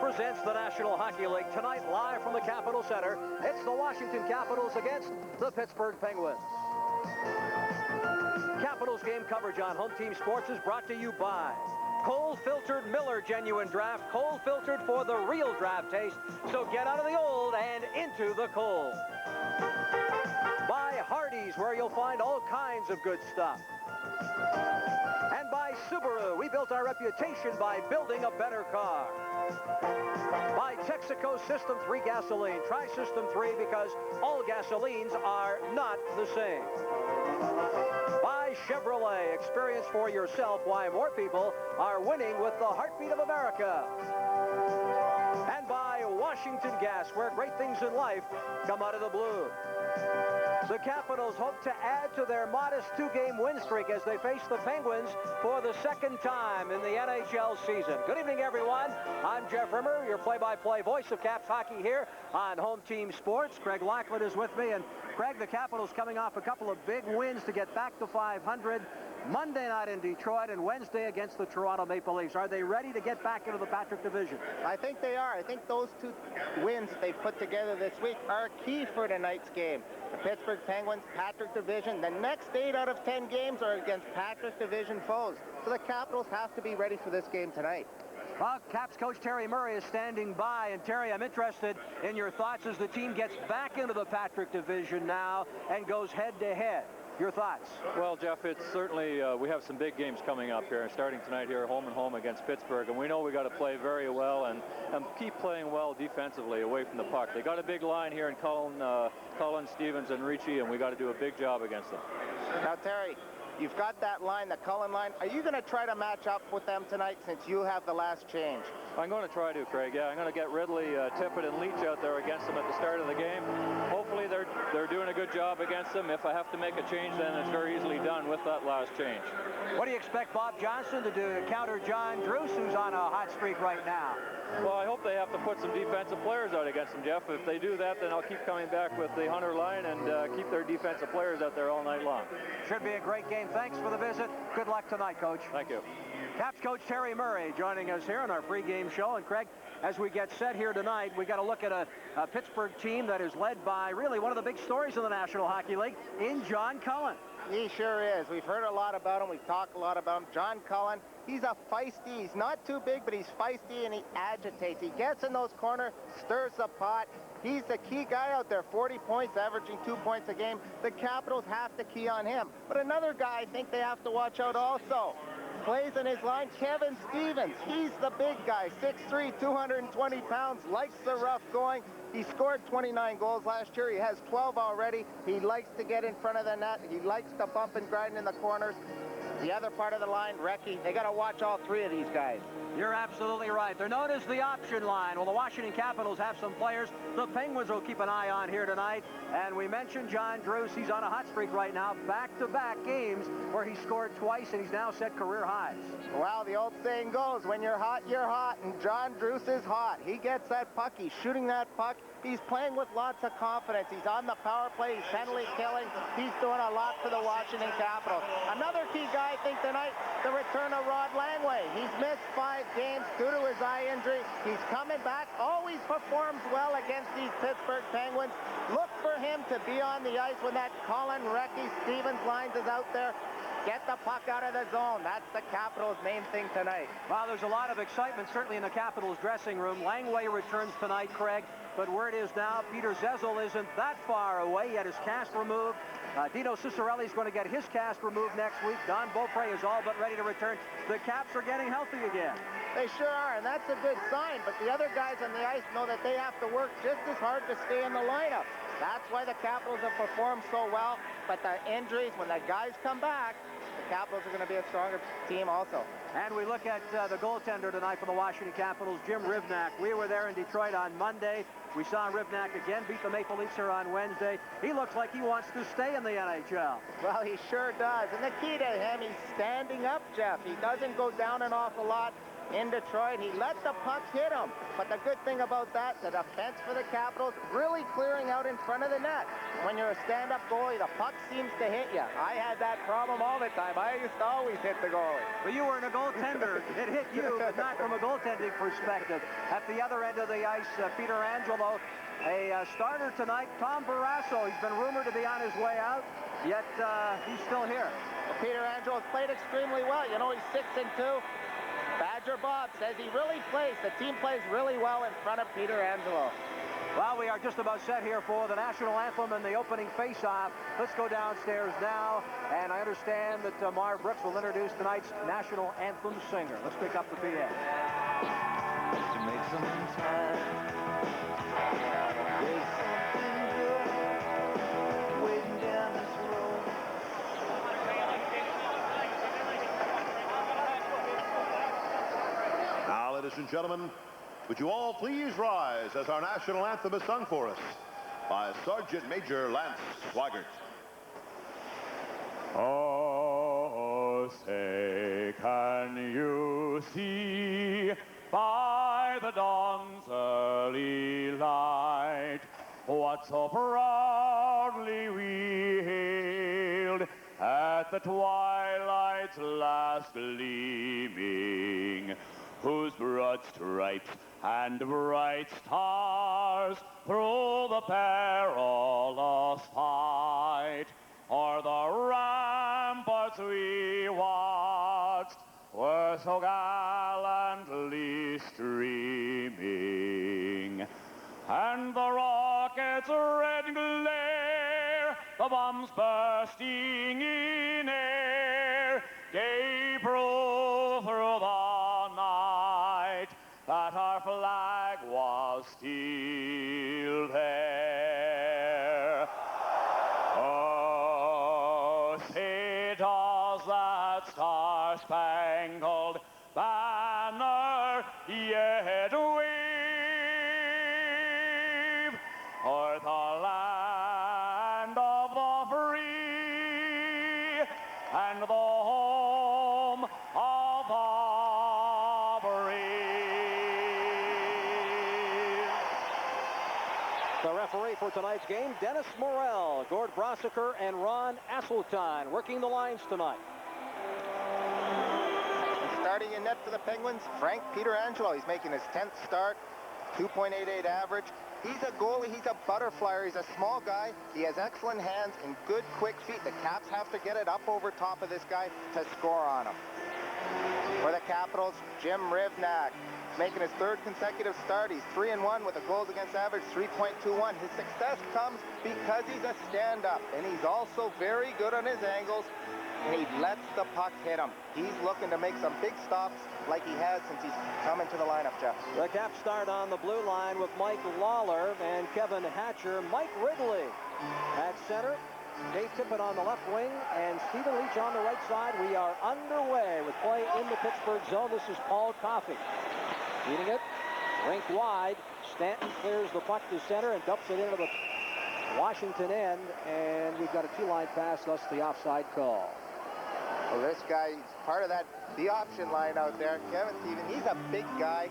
presents the National Hockey League tonight live from the Capitol Center. It's the Washington Capitals against the Pittsburgh Penguins. Capitals game coverage on Home Team Sports is brought to you by cold-filtered Miller Genuine Draft, cold-filtered for the real draft taste. So get out of the old and into the cold. By Hardee's, where you'll find all kinds of good stuff. And by Subaru, we built our reputation by building a better car. By Texaco System 3 gasoline. Try System 3 because all gasolines are not the same. By Chevrolet, experience for yourself why more people are winning with the heartbeat of America. And by Washington Gas, where great things in life come out of the blue. The Capitals hope to add to their modest two-game win streak as they face the Penguins for the second time in the NHL season. Good evening, everyone. I'm Jeff Rimmer, your play-by-play voice of Caps hockey here on Home Team Sports. Craig Lackland is with me. And Craig, the Capitals coming off a couple of big wins to get back to 500. Monday night in Detroit and Wednesday against the Toronto Maple Leafs. Are they ready to get back into the Patrick division? I think they are. I think those two wins they put together this week are key for tonight's game. The Pittsburgh Penguins, Patrick division. The next 8 out of 10 games are against Patrick division foes. So the Capitals have to be ready for this game tonight. Well, Caps coach Terry Murray is standing by. And Terry, I'm interested in your thoughts as the team gets back into the Patrick division now and goes head-to-head. Your thoughts? Well, Jeff, it's certainly, we have some big games coming up here, starting tonight here, home and home against Pittsburgh, and we know we got to play very well and keep playing well defensively away from the puck. They got a big line here in CULLEN, Stevens, and Ricci, and we got to do a big job against them. Now, Terry, you've got that line, the CULLEN line. Are you going to try to match up with them tonight since you have the last change? I'm going to try to, Craig. Yeah, I'm going to get Ridley, Tippett, and Leach out there against them at the start of the game. Hopefully they're doing a good job against them. If I have to make a change, then it's very easily done with that last change. What do you expect Bob Johnson to do to counter John Druce, who's on a hot streak right now? Well, I hope they have to put some defensive players out against them, Jeff. If they do that, then I'll keep coming back with the Hunter line and keep their defensive players out there all night long. Should be a great game. Thanks for the visit. Good luck tonight, Coach. Thank you. Caps coach Terry Murray joining us here on our pregame show. And Craig, as we get set here tonight, we got to look at a Pittsburgh team that is led by really one of the big stories in the National Hockey League in John Cullen. He sure is. We've heard a lot about him. We've talked a lot about him. John Cullen, he's a feisty. He's not too big, but he's feisty and he agitates. He gets in those corners, stirs the pot. He's the key guy out there, 40 points, averaging 2 points a game. The Capitals have to key on him. But another guy I think they have to watch out also. Plays in his line, Kevin Stevens. He's the big guy, 6'3", 220 pounds, likes the rough going. He scored 29 goals last year. He has 12 already. He likes to get in front of the net. He likes to bump and grind in the corners. The other part of the line, Recchi, they got to watch all three of these guys. You're absolutely right. They're known as the option line. Well, the Washington Capitals have some players the Penguins will keep an eye on here tonight. And we mentioned John Druce. He's on a hot streak right now. Back-to-back games where he scored twice, and he's now set career highs. Well, the old saying goes, when you're hot, you're hot. And John Druce is hot. He gets that puck. He's shooting that puck. He's playing with lots of confidence. He's on the power play. He's penalty killing. He's doing a lot for the Washington Capitals. Another key guy, I think, tonight, the return of Rod Langway. He's missed 5 games due to his eye injury. He's coming back. Always performs well against these Pittsburgh Penguins. Look for him to be on the ice when that Cullen, Recchi, Stevens lines is out there. Get the puck out of the zone. That's the Capitals' main thing tonight. Well, there's a lot of excitement, certainly in the Capitals' dressing room. Langway returns tonight, Craig. But where it is now, Peter Zezel isn't that far away. He had his cast removed. Dino Ciccarelli is going to get his cast removed next week. Don Beaupre is all but ready to return. The Caps are getting healthy again. They sure are, and that's a good sign. But the other guys on the ice know that they have to work just as hard to stay in the lineup. That's why the Capitals have performed so well. But the injuries, when the guys come back, the Capitals are going to be a stronger team also. And we look at the goaltender tonight for the Washington Capitals, Jim Rivnak. We were there in Detroit on Monday. We saw Rivnak again beat the Maple Leafs here on Wednesday. He looks like he wants to stay in the NHL. Well, he sure does. And the key to him, he's standing up, Jeff. He doesn't go down an awful lot. in Detroit. He let the puck hit him. But the good thing about that, the defense for the Capitals really clearing out in front of the net. When you're a stand-up goalie, the puck seems to hit you. I had that problem all the time. I used to always hit the goalie. But you were in a goaltender. It hit you, but not from a goaltending perspective. At the other end of the ice, Pietrangelo, a starter tonight, Tom Barrasso. He's been rumored to be on his way out, yet he's still here. Well, Pietrangelo has played extremely well. You know, he's 6-2. Badger Bob says he really plays. The team plays really well in front of Pietrangelo. Well, we are just about set here for the national anthem and the opening face-off. Let's go downstairs now, and I understand that Marv Brooks will introduce tonight's national anthem singer. Let's pick up the PA. To make some time. There's something good waiting down this road. Now, ladies and gentlemen, would you all please rise as our national anthem is sung for us by Sergeant Major Lance Swigert. Oh, say, can you see by the dawn's early light what so proudly we hailed at the twilight's last gleaming, whose broad stripes and bright stars through the perilous fight o'er the ramparts we watched were so gallantly streaming, and the rocket's red glare, the bombs bursting in air, gave proof through the night that our flag was still there. Oh, say does that star-spangled banner yet wave o'er the land of the free and the home of the brave. The referee for tonight's game, Dennis Morrell, Gord Brosiker, and Ron Asseltine working the lines tonight. Starting in net for the Penguins, Frank Pietrangelo. He's making his 10th start, 2.88 average. He's a goalie, he's a butterflyer, he's a small guy. He has excellent hands and good quick feet. The Caps have to get it up over top of this guy to score on him. For the Capitals, Jim Rivnak, making his 3rd consecutive start. He's 3-1 with a goals against average 3.21. His success comes because he's a stand-up, and he's also very good on his angles, and he lets the puck hit him. He's looking to make some big stops like he has since he's come into the lineup, Jeff. The Caps start on the blue line with Mike Lawler and Kevin Hatcher. Mike Ridley at center. Dave Tippett on the left wing and Stephen Leach on the right side. We are underway with play in the Pittsburgh zone. This is Paul Coffey. Feeding it, rink wide. Stanton clears the puck to center and dumps it into the Washington end, and we've got a two-line pass, thus the offside call. Well, this guy, part of that, the option line out there, Kevin Stephen, he's a big guy,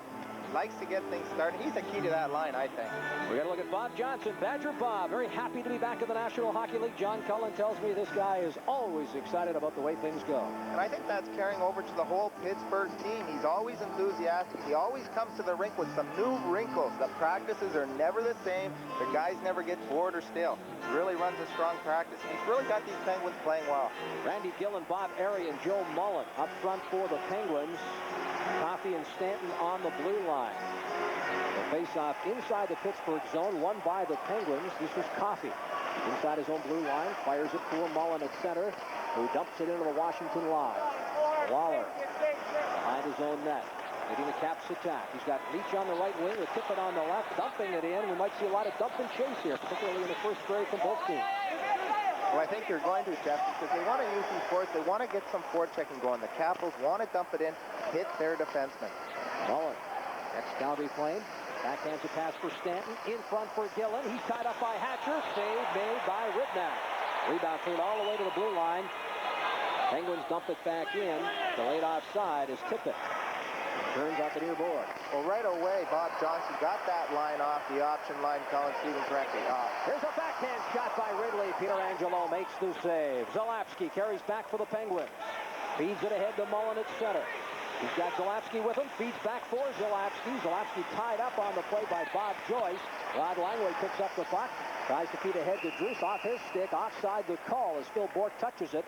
likes to get things started. He's the key to that line, I think. We're going to look at Bob Johnson. Badger Bob, very happy to be back in the National Hockey League. John Cullen tells me this guy is always excited about the way things go. And I think that's carrying over to the whole Pittsburgh team. He's always enthusiastic. He always comes to the rink with some new wrinkles. The practices are never the same. The guys never get bored or stale. He really runs a strong practice. He's really got these Penguins playing well. Randy Gillen, Bob Airy, and Joe Mullen up front for the Penguins. Coffey and Stanton on the blue line. The face-off inside the Pittsburgh zone, won by the Penguins. This was Coffey inside his own blue line, fires it for Mullen at center, who dumps it into the Washington line. Lawler behind his own net, leading the Caps attack. He's got Leach on the right wing, with Tippett on the left, dumping it in. We might see a lot of dump and chase here, particularly in the first period from both teams. Well, I think you're going to, Jeff, because they want to use these forwards. They want to get some forechecking going. The Capitals want to dump it in, hit their defensemen. Mullen, ex-Calgary Flame, backhands a pass for Stanton, in front for Gillen. He's tied up by Hatcher, save made by Ribnak. Rebound cleared all the way to the blue line. Penguins dump it back in. Delayed offside is Tippett. Turns out the near board. Well, right away, Bob Johnson got that line off the option line. Colin Stevens Recchi off. Here's a backhand shot by Ridley. Pietrangelo makes the save. Zalapski carries back for the Penguins. Feeds it ahead to Mullen at center. He's got Zalapski with him. Feeds back for Zalapski. Zalapski tied up on the play by Bob Joyce. Rod Langway picks up the puck. Tries to feed ahead to Druce off his stick. Offside the call as Phil Bourque touches it.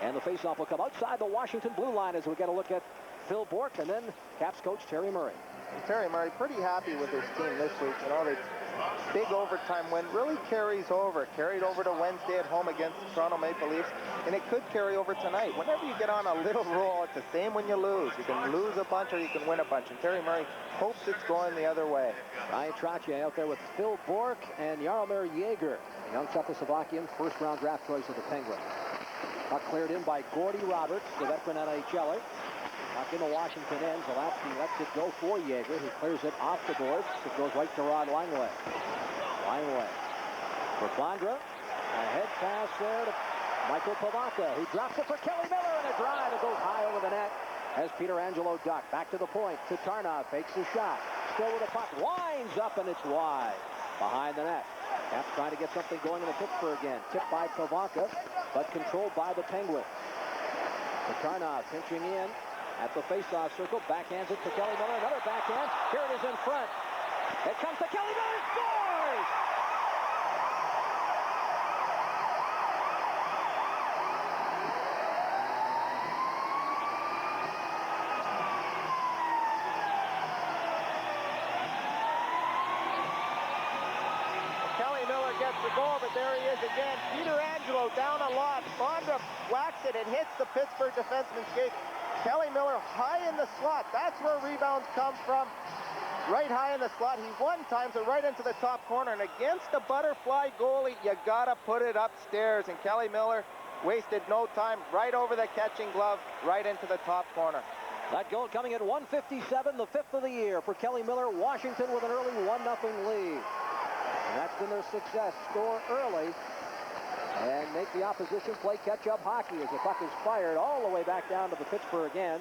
And the faceoff will come outside the Washington blue line as we get a look at Phil Bourque and then Caps coach Terry Murray. Terry Murray pretty happy with his team this week. You know, the big overtime win really carries over. Carried over to Wednesday at home against the Toronto Maple Leafs, and it could carry over tonight. Whenever you get on a little roll, it's the same when you lose. You can lose a bunch or you can win a bunch, and Terry Murray hopes it's going the other way. Ryan Trottier out there with Phil Bourque and Jaromir Jagr, young Czechoslovakian first-round draft choice of the Penguins. Puck cleared in by Gordy Roberts, the veteran NHLer. Puck into Washington end. Zalapski lets it go for Jagr, who clears it off the boards. It goes right to Rod Langway. Langway for Bondra. A head pass there to Michael Pivonka, who drops it for Kelly Miller, and a drive that goes high over the net as Pietrangelo ducked. Back to the point to Tarnov, fakes the shot. Still with the puck, winds up, and it's wide behind the net. Caps trying to get something going in the Pittsburgh again. Tipped by Pivonka, but controlled by the Penguins. Tarnov pinching in at the face-off circle, backhands it to Kelly Miller, another backhand. Here it is in front. It comes to Kelly Miller, scores! Kelly Miller gets the goal, but there he is again. Pietrangelo down a lot. Bondra whacks it and hits the Pittsburgh defenseman's skate. Kelly Miller high in the slot. That's where rebounds come from. Right high in the slot. He one times it right into the top corner. And against the butterfly goalie, you got to put it upstairs. And Kelly Miller wasted no time. Right over the catching glove, right into the top corner. That goal coming at 1:57, the fifth of the year for Kelly Miller. Washington with an early 1-0 lead. And that's been their success. Score early and make the opposition play catch-up hockey as the puck is fired all the way back down to the Pittsburgh end.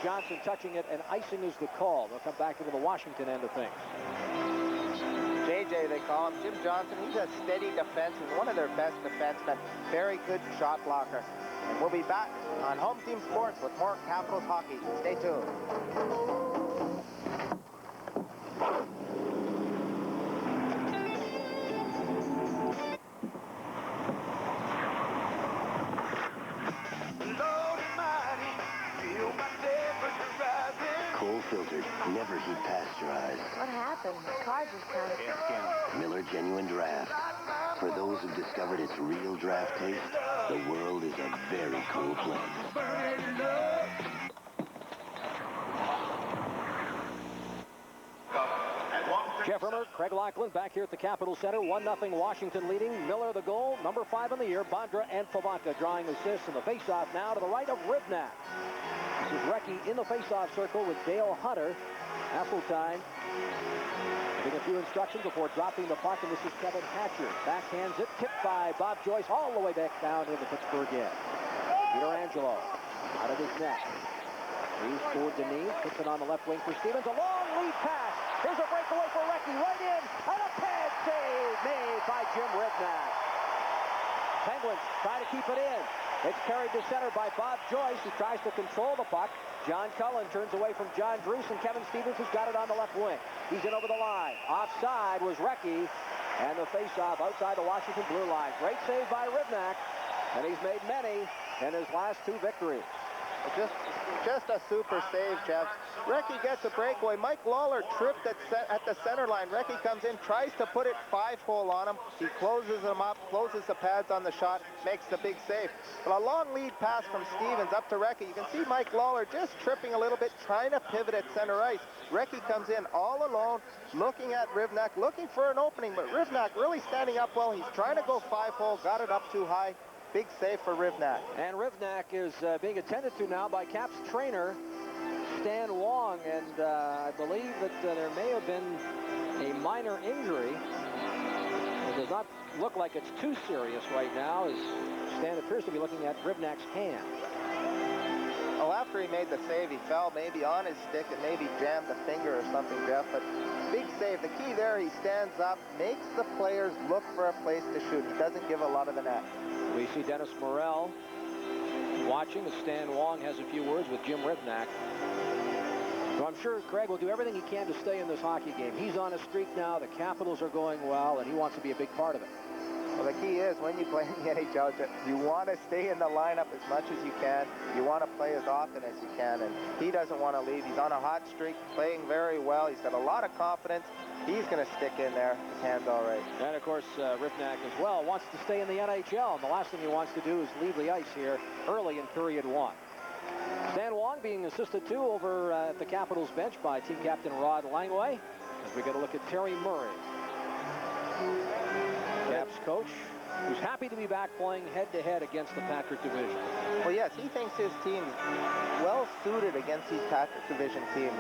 Johnson touching it, and icing is the call. They'll come back into the Washington end of things. JJ, they call him. Jim Johnson, he's a steady defenseman, one of their best defensemen. Very good shot blocker. And we'll be back on Home Team Sports with more Capitals hockey. Stay tuned. Cold filtered, never heat pasteurized. What happened? The car just kind of... Miller Genuine Draft. For those who've discovered its real draft taste, the world is a very cool place. Jeff Rimmer, Craig Laughlin back here at the Capitol Center. 1-0 Washington leading. Miller the goal. Number 5 in the year. Bondra and Pivonka drawing assists. And the faceoff now to the right of Rivnak. This is Recchi in the faceoff circle with Dale Hunter. Hasseltine giving a few instructions before dropping the puck. And this is Kevin Hatcher. Backhands it. Tipped by Bob Joyce all the way back down in the Pittsburgh end. Pietrangelo out of his net. He's toward Denis. Puts it on the left wing for Stevens. A long lead pass. Here's a breakaway for Recchi, right in, and a pad save made by Jim Rivnak. Penguins try to keep it in. It's carried to center by Bob Joyce, who tries to control the puck. John Cullen turns away from John Druce, and Kevin Stevens has got it on the left wing. He's in over the line. Offside was Recchi, and the face-off outside the Washington blue line. Great save by Rivnak, and he's made many in his last 2 victories. Just a super save, Jeff. Recchi gets a breakaway. Mike Lawler tripped at the center line. Recchi comes in, tries to put it 5-hole on him. He closes him up, closes the pads on the shot, makes the big save. But a long lead pass from Stevens up to Recchi. You can see Mike Lawler just tripping a little bit, trying to pivot at center ice. Recchi comes in all alone, looking at Rivnak, looking for an opening, but Rivnak really standing up well. He's trying to go 5-hole, got it up too high. Big save for Rivnak. And Rivnak is being attended to now by Caps trainer Stan Wong, and I believe that there may have been a minor injury. It does not look like it's too serious right now, as Stan appears to be looking at Rivnak's hand. Well, after he made the save, he fell maybe on his stick and maybe jammed a finger or something, Jeff. But big save. The key there, he stands up, makes the players look for a place to shoot. He doesn't give a lot of the net. We see Dennis Morrell watching as Stan Wong has a few words with Jim Rivnak. So I'm sure Craig will do everything he can to stay in this hockey game. He's on a streak now. The Capitals are going well, and he wants to be a big part of it. Well, the key is when you play in the NHL, you want to stay in the lineup as much as you can. You want to play as often as you can, and he doesn't want to leave. He's on a hot streak, playing very well. He's got a lot of confidence. He's going to stick in there. His hand's all right. And, of course, Rivnak as well wants to stay in the NHL, and the last thing he wants to do is leave the ice here early in period one. Stan Wong being assisted, too, over at the Capitals bench by team captain Rod Langway, as we get a look at Terry Murray. Caps coach, who's happy to be back playing head-to-head against the Patrick Division. Well, yes, he thinks his team's well-suited against these Patrick Division teams.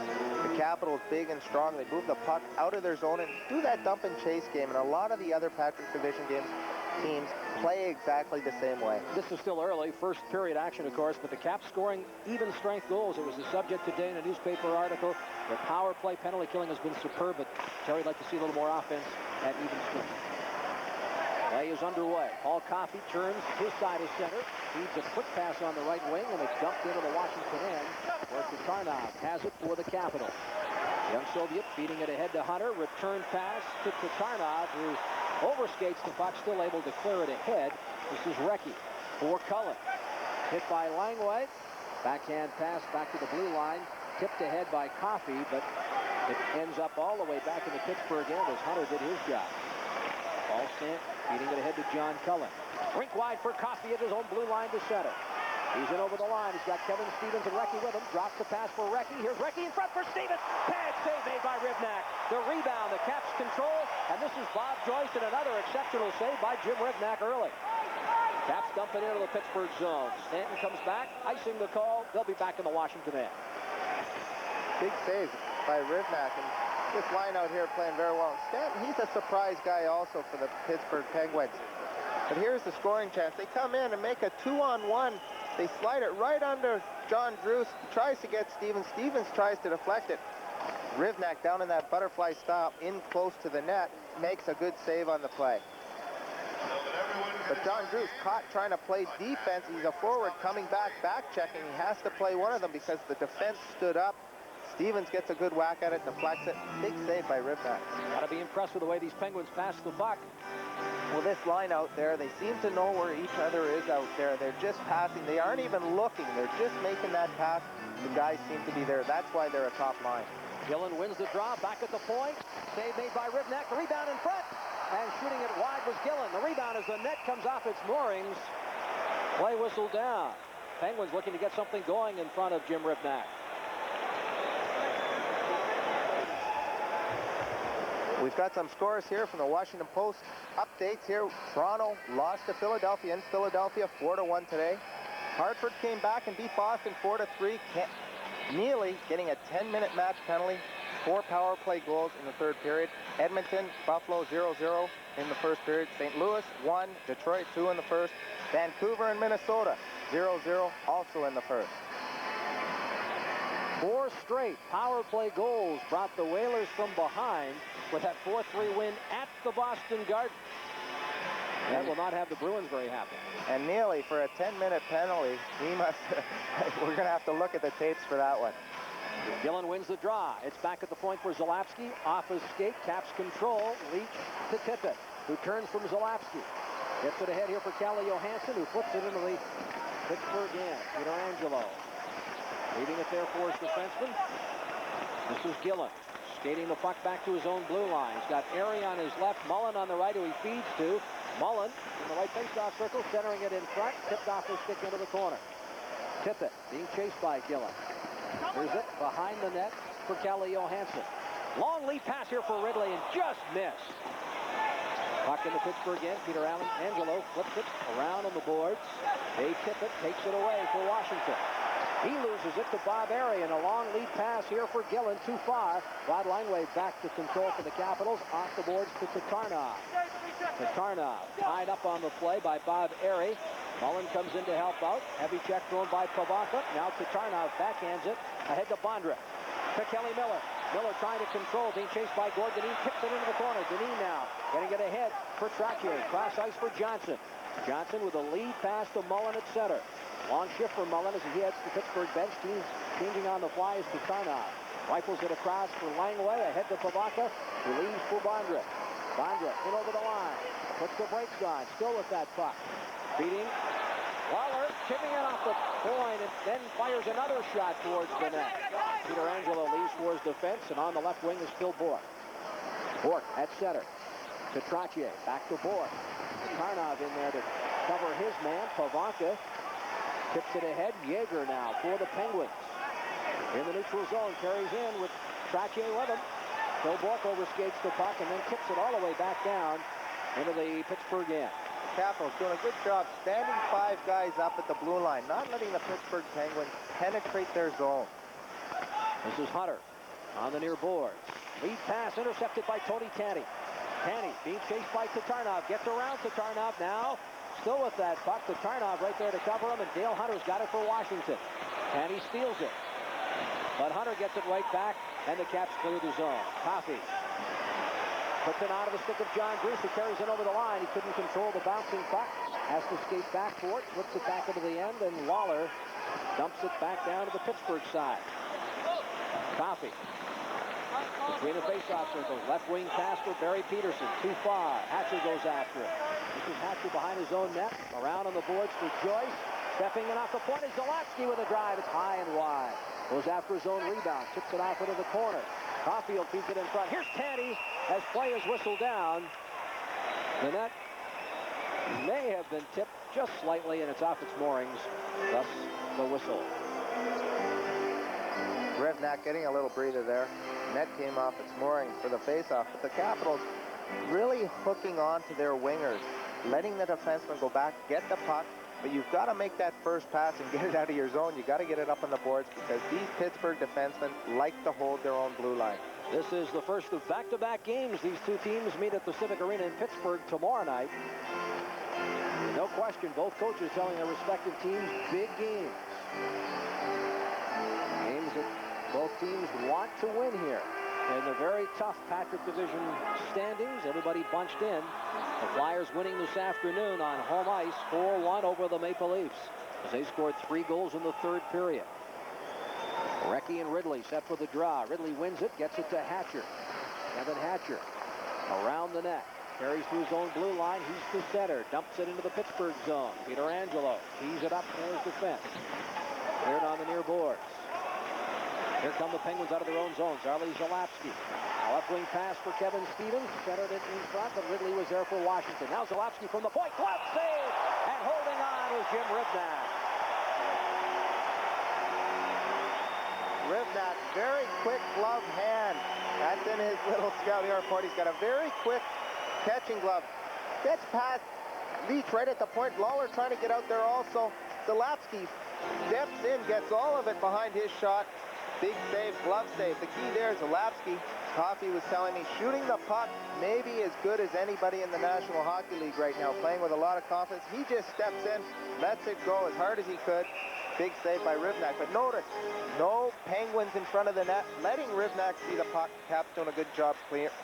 The Capitals, big and strong. They move the puck out of their zone and do that dump and chase game. And a lot of the other Patrick Division teams play exactly the same way. This is still early, first period action, of course, but the Caps scoring even strength goals. It was the subject today in a newspaper article. The power play penalty killing has been superb, but Terry'd like to see a little more offense at even strength. Play is underway. Paul Coffey turns his side of center. Feeds a quick pass on the right wing, and it's dumped into the Washington end, where Tatarnov has it for the Capitals. Young Soviet feeding it ahead to Hunter. Return pass to Tatarnov, who overskates the puck, still able to clear it ahead. This is Recchi for Cullen. Hit by Langway. Backhand pass back to the blue line. Tipped ahead by Coffey, but it ends up all the way back in the Pittsburgh end as Hunter did his job. Paul Stant feeding it ahead to John Cullen. Rink wide for Coffey at his own blue line to center. He's in over the line. He's got Kevin Stevens and Recchi with him. Drops the pass for Recchi. Here's Recchi in front for Stevens. Pad save made by Rivnak. The rebound, the Caps control, and this is Bob Joyce and another exceptional save by Jim Rivnak early. Caps dump it into the Pittsburgh zone. Stanton comes back, icing the call. They'll be back in the Washington end. Big save by Rivnak, and this line out here playing very well. Stanton, he's a surprise guy also for the Pittsburgh Penguins. But here's the scoring chance. They come in and make a 2-on-1. They slide it right under John Druce. Tries to get Stevens. Stevens tries to deflect it. Rivnak down in that butterfly style, in close to the net, makes a good save on the play. But John Druce caught trying to play defense. He's a forward coming back checking. He has to play one of them because the defense stood up. Stevens gets a good whack at it, deflects it. Big save by Rivnak. Got to be impressed with the way these Penguins pass the puck. Well, this line out there, they seem to know where each other is out there. They're just passing. They aren't even looking. They're just making that pass. The guys seem to be there. That's why they're a top line. Gillen wins the draw, back at the point. Save made by Rivnak. The rebound in front. And shooting it wide was Gillen. The rebound as the net comes off its moorings. Play whistle down. Penguins looking to get something going in front of Jim Rivnak. We've got some scores here from the Washington Post. Updates here. Toronto lost to Philadelphia in Philadelphia 4-1 today. Hartford came back and beat Boston 4-3. Neely getting a 10-minute match penalty. 4 power play goals in the third period. Edmonton, Buffalo 0-0 in the first period. St. Louis 1, Detroit 2 in the first. Vancouver and Minnesota 0-0 also in the first. 4 straight power play goals brought the Whalers from behind with that 4-3 win at the Boston Garden. That will not have the Bruins very happy. And Neely for a 10-minute penalty, he must. We're going to have to look at the tapes for that one. Gillen wins the draw. It's back at the point for Zalapski. Off his skate, Caps control. Leach to Tippett, who turns from Zalapski. Gets it ahead here for Calle Johansson, who flips it into the Pittsburgh end. PIETRANGELO leaving it there for his defenseman. This is Gillen skating the puck back to his own blue line. He's got Airy on his left, Mullen on the right, who he feeds to. Mullen in the right faceoff circle, centering it in front, tipped off his stick into the corner. Tippett being chased by Gillen. Here's it behind the net for Calle Johansson. Long lead pass here for Ridley and just missed. Puck in the Pittsburgh end. PIETRANGELO flips it around on the boards. Dave Tippett takes it away for Washington. He loses it to Bob Airy, and a long lead pass here for Gillen, too far. Rod Langway back to control for the Capitals, off the boards to Tatarnov. Tatarnov tied up on the play by Bob Airy. Cullen comes in to help out. Heavy check thrown by Pavaka. Now Tatarnov backhands it. Ahead to Bondra. To Kelly Miller. Miller trying to control. Being chased by Gord. Deneen kicks it into the corner. Deneen now getting it ahead for Trottier. Cross ice for Johnson. Johnson with a lead pass to Mullen at center. Long shift for Mullen as he heads to the Pittsburgh bench. Teams changing on the fly is Tatarnov. Rifles it across for Langway. Ahead to Pavaka. Relieves for Bondra. Bondra in over the line. Puts the brakes on. Still with that puck. Beating Waller, chipping it off the point, and then fires another shot towards the net. Pietrangelo leaves for his defense, and on the left wing is Phil Bourque. Bourque at center to Trottier. Back to Bourque. Karnov in there to cover his man. Pavaka tips it ahead. Yeager now for the Penguins. In the neutral zone, carries in with Trottier with him. Phil Bourque overskates the puck and then kicks it all the way back down into the Pittsburgh end. Capitals doing a good job standing 5 guys up at the blue line, not letting the Pittsburgh Penguins penetrate their zone. This is Hunter on the near boards. Lead pass intercepted by Tony Tanny. Tanny being chased by Tatarnov. Gets around Tatarnov now. Still with that puck. Tatarnov right there to cover him, and Dale Hunter's got it for Washington. Tanny steals it. But Hunter gets it right back, and the Caps clear the zone. Coffey puts it out of the stick of John Grease, who carries it over the line. He couldn't control the bouncing puck. Has to skate back for it. Flips it back into the end, and Waller dumps it back down to the Pittsburgh side. Coffey between the faceoff circles. Left wing pass for Barry Peterson. Too far. Hatcher goes after it. This is Hatcher behind his own net. Around on the boards for Joyce. Stepping in off the point is Zalapsky with a drive. It's high and wide. Goes after his own rebound. Tips it off into the corner. Caulfield feeds it in front. Here's Tanny as play is whistled down. The net may have been tipped just slightly, and it's off its moorings. Thus, the whistle. Revnak getting a little breather there. Net came off its moorings for the faceoff, but the Capitals really hooking on to their wingers, letting the defenseman go back, get the puck, but you've got to make that first pass and get it out of your zone. You got to get it up on the boards because these Pittsburgh defensemen like to hold their own blue line. This is the first of back-to-back games. These two teams meet at the Civic Arena in Pittsburgh tomorrow night. No question, both coaches telling their respective teams big games. Games that both teams want to win here. In the very tough Patrick Division standings, everybody bunched in. The Flyers winning this afternoon on home ice 4-1 over the Maple Leafs as they scored 3 goals in the third period. Recchi and Ridley set for the draw. Ridley wins it, gets it to Hatcher. Kevin Hatcher around the net. Carries through his own blue line. He's the center. Dumps it into the Pittsburgh zone. Pietrangelo tees it up for his defense. Cleared on the near boards. Here come the Penguins out of their own zone. Zarley Zalapsky. A left wing pass for Kevin Stevens. Centered it in front, but Ridley was there for Washington. Now Zalapsky from the point. Glove save! And holding on was Jim Rivnak. Rivnak, very quick glove hand. That's in his little scouting report. He's got a very quick catching glove. Gets past Leach right at the point. Lawler trying to get out there also. Zalapsky steps in, gets all of it behind his shot. Big save, glove save. The key there is Zalapsky. Coffey was telling me shooting the puck maybe as good as anybody in the National Hockey League right now, playing with a lot of confidence. He just steps in, lets it go as hard as he could. Big save by Rivnak. But notice, no Penguins in front of the net, letting Rivnak see the puck. Cap's doing a good job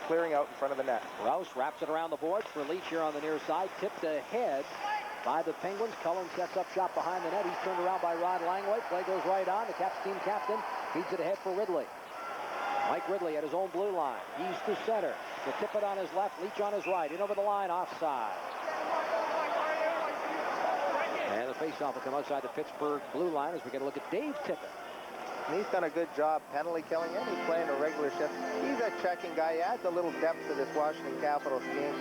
clearing out in front of the net. Rouse wraps it around the boards for Leach here on the near side. Tipped ahead by the Penguins. Cullen sets up shop behind the net. He's turned around by Rod Langway. Play goes right on. The Caps team captain feeds it ahead for Ridley. Mike Ridley at his own blue line. He's to center. The tip it on his left. Leach on his right. In over the line. Offside. And the faceoff will come outside the Pittsburgh blue line as we get a look at Dave Tippett. And he's done a good job penalty killing him. He's playing a regular shift. He's a checking guy. He adds a little depth to this Washington Capitals team.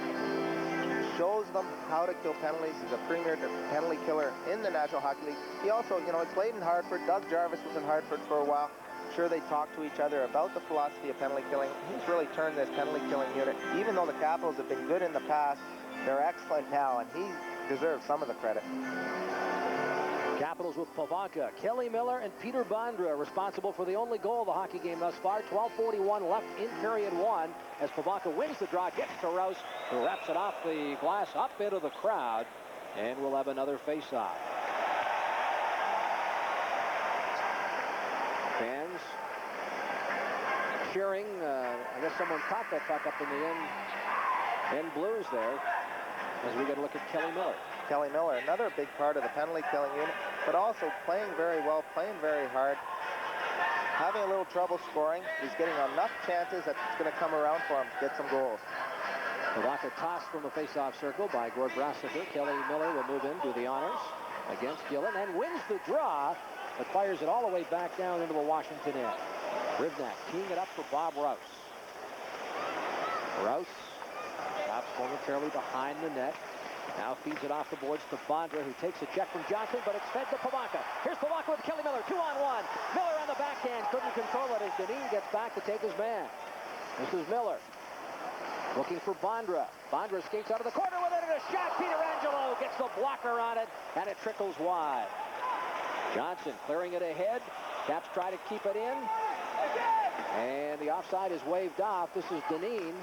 Shows them how to kill penalties. He's a premier penalty killer in the National Hockey League. He also, it's played in Hartford. Doug Jarvis was in Hartford for a while. I'm sure they talked to each other about the philosophy of penalty killing. He's really turned this penalty killing unit. Even though the Capitals have been good in the past, they're excellent now, and he deserves some of the credit. Capitals with Pavaka, Kelly Miller, and Peter Bondra responsible for the only goal of the hockey game thus far. 12:41 left in period 1 as Pavaka wins the draw, gets to Rouse, who wraps it off the glass up into the crowd. And we'll have another face-off. Fans cheering. I guess someone caught that puck up in the end blues there as we get a look at Kelly Miller. Kelly Miller, another big part of the penalty killing unit, but also playing very well, playing very hard, having a little trouble scoring. He's getting enough chances that it's going to come around for him to get some goals. Pivaka tossed from the face-off circle by Gord Brassinger. Kelly Miller will move in, do the honors against Gillen, and wins the draw, but fires it all the way back down into the Washington end. Rivnak teeing it up for Bob Rouse. Rouse stops momentarily behind the net. Now feeds it off the boards to Bondra, who takes a check from Johnson, but it's fed to Pivaka. Here's Pivaka with Kelly Miller, 2-on-1. Miller on the backhand, couldn't control it as Deneen gets back to take his man. This is Miller looking for Bondra. Bondra skates out of the corner with it, and a shot. Pietrangelo gets the blocker on it, and it trickles wide. Johnson clearing it ahead. Caps try to keep it in, and the offside is waved off. This is Deneen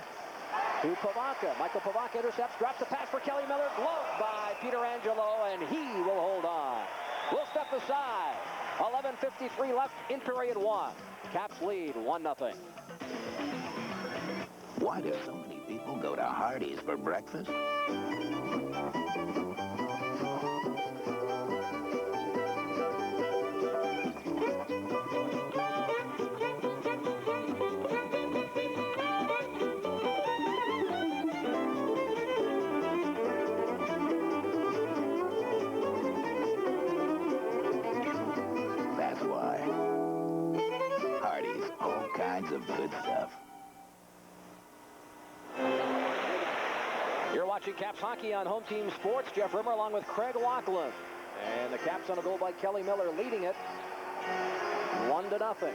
to Pivaka. Michael Pivaka intercepts, drops the pass for Kelly Miller, gloved by Pietrangelo, and he will hold on. We'll step aside. 11:53 left in period 1. Caps lead 1-0. Why do so many people go to Hardee's for breakfast? That's why. Hardee's, all kinds of good stuff. You're watching Caps hockey on Home Team Sports. Jeff Rimmer along with Craig Laughlin. And the Caps on a goal by Kelly Miller, leading it 1-0.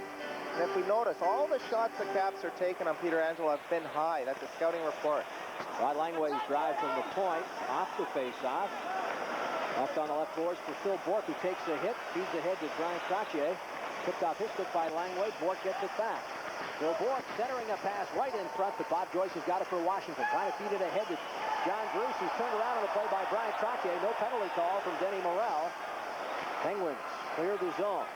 And if we notice, all the shots the Caps are taking on Pietrangelo have been high. That's a scouting report. Rod Langway's drive from the point, off the face-off. Left on the left boards for Phil Bourque, who takes a hit, feeds ahead to Brian Trottier. Tipped off his stick by Langway. Bourque gets it back. Phil Bourque centering a pass right in front, but Bob Joyce has got it for Washington. Trying to feed it ahead to John Bruce, who's turned around on the play by Brian Trottier. No penalty call from Denny Morrell. Penguins clear the zone.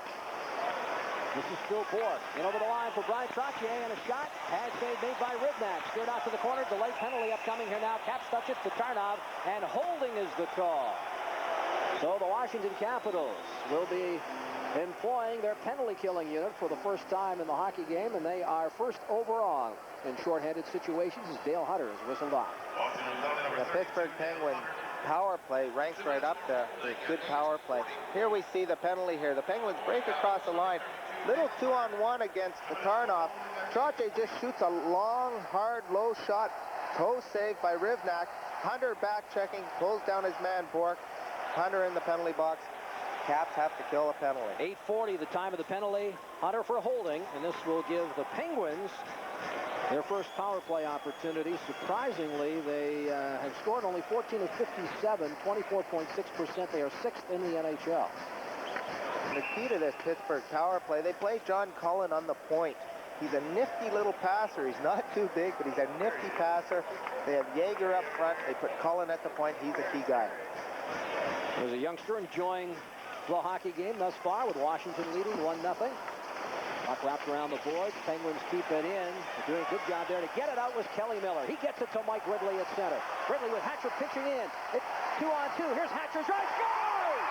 This is Phil Bourque. In over the line for Brian Trottier, and a shot. Pass made by Rivnak. Steered out to the corner. Delayed penalty upcoming here now. Caps touch it to Tarnov, and holding is the call. So the Washington Capitals will be employing their penalty killing unit for the first time in the hockey game, and they are first overall in shorthanded situations as Dale Hunter is whistled off. The Pittsburgh Penguins power play ranks right up there. It's good power play. Here we see the penalty here. The Penguins break across the line. Little 2-on-1 against the Tarnov. Trottier just shoots a long, hard, low shot. Toe save by Rivnak. Hunter back checking, pulls down his man Bourque. Hunter in the penalty box. Caps have to kill a penalty. 8:40 the time of the penalty. Hunter for holding, and this will give the Penguins their first power play opportunity. Surprisingly, they have scored only 14 of 57, 24.6%. They are 6th in the NHL. And the key to this Pittsburgh power play, they play John Cullen on the point. He's a nifty little passer. He's not too big, but he's a nifty passer. They have Yeager up front. They put Cullen at the point. He's a key guy. There's a youngster enjoying the hockey game thus far, with Washington leading 1-0. Puck wrapped around the boards. Penguins keep it in. They're doing a good job there. To get it out was Kelly Miller. He gets it to Mike Ridley at center. Ridley with Hatcher pitching in. It's 2-on-2. Here's Hatcher's right. Scores!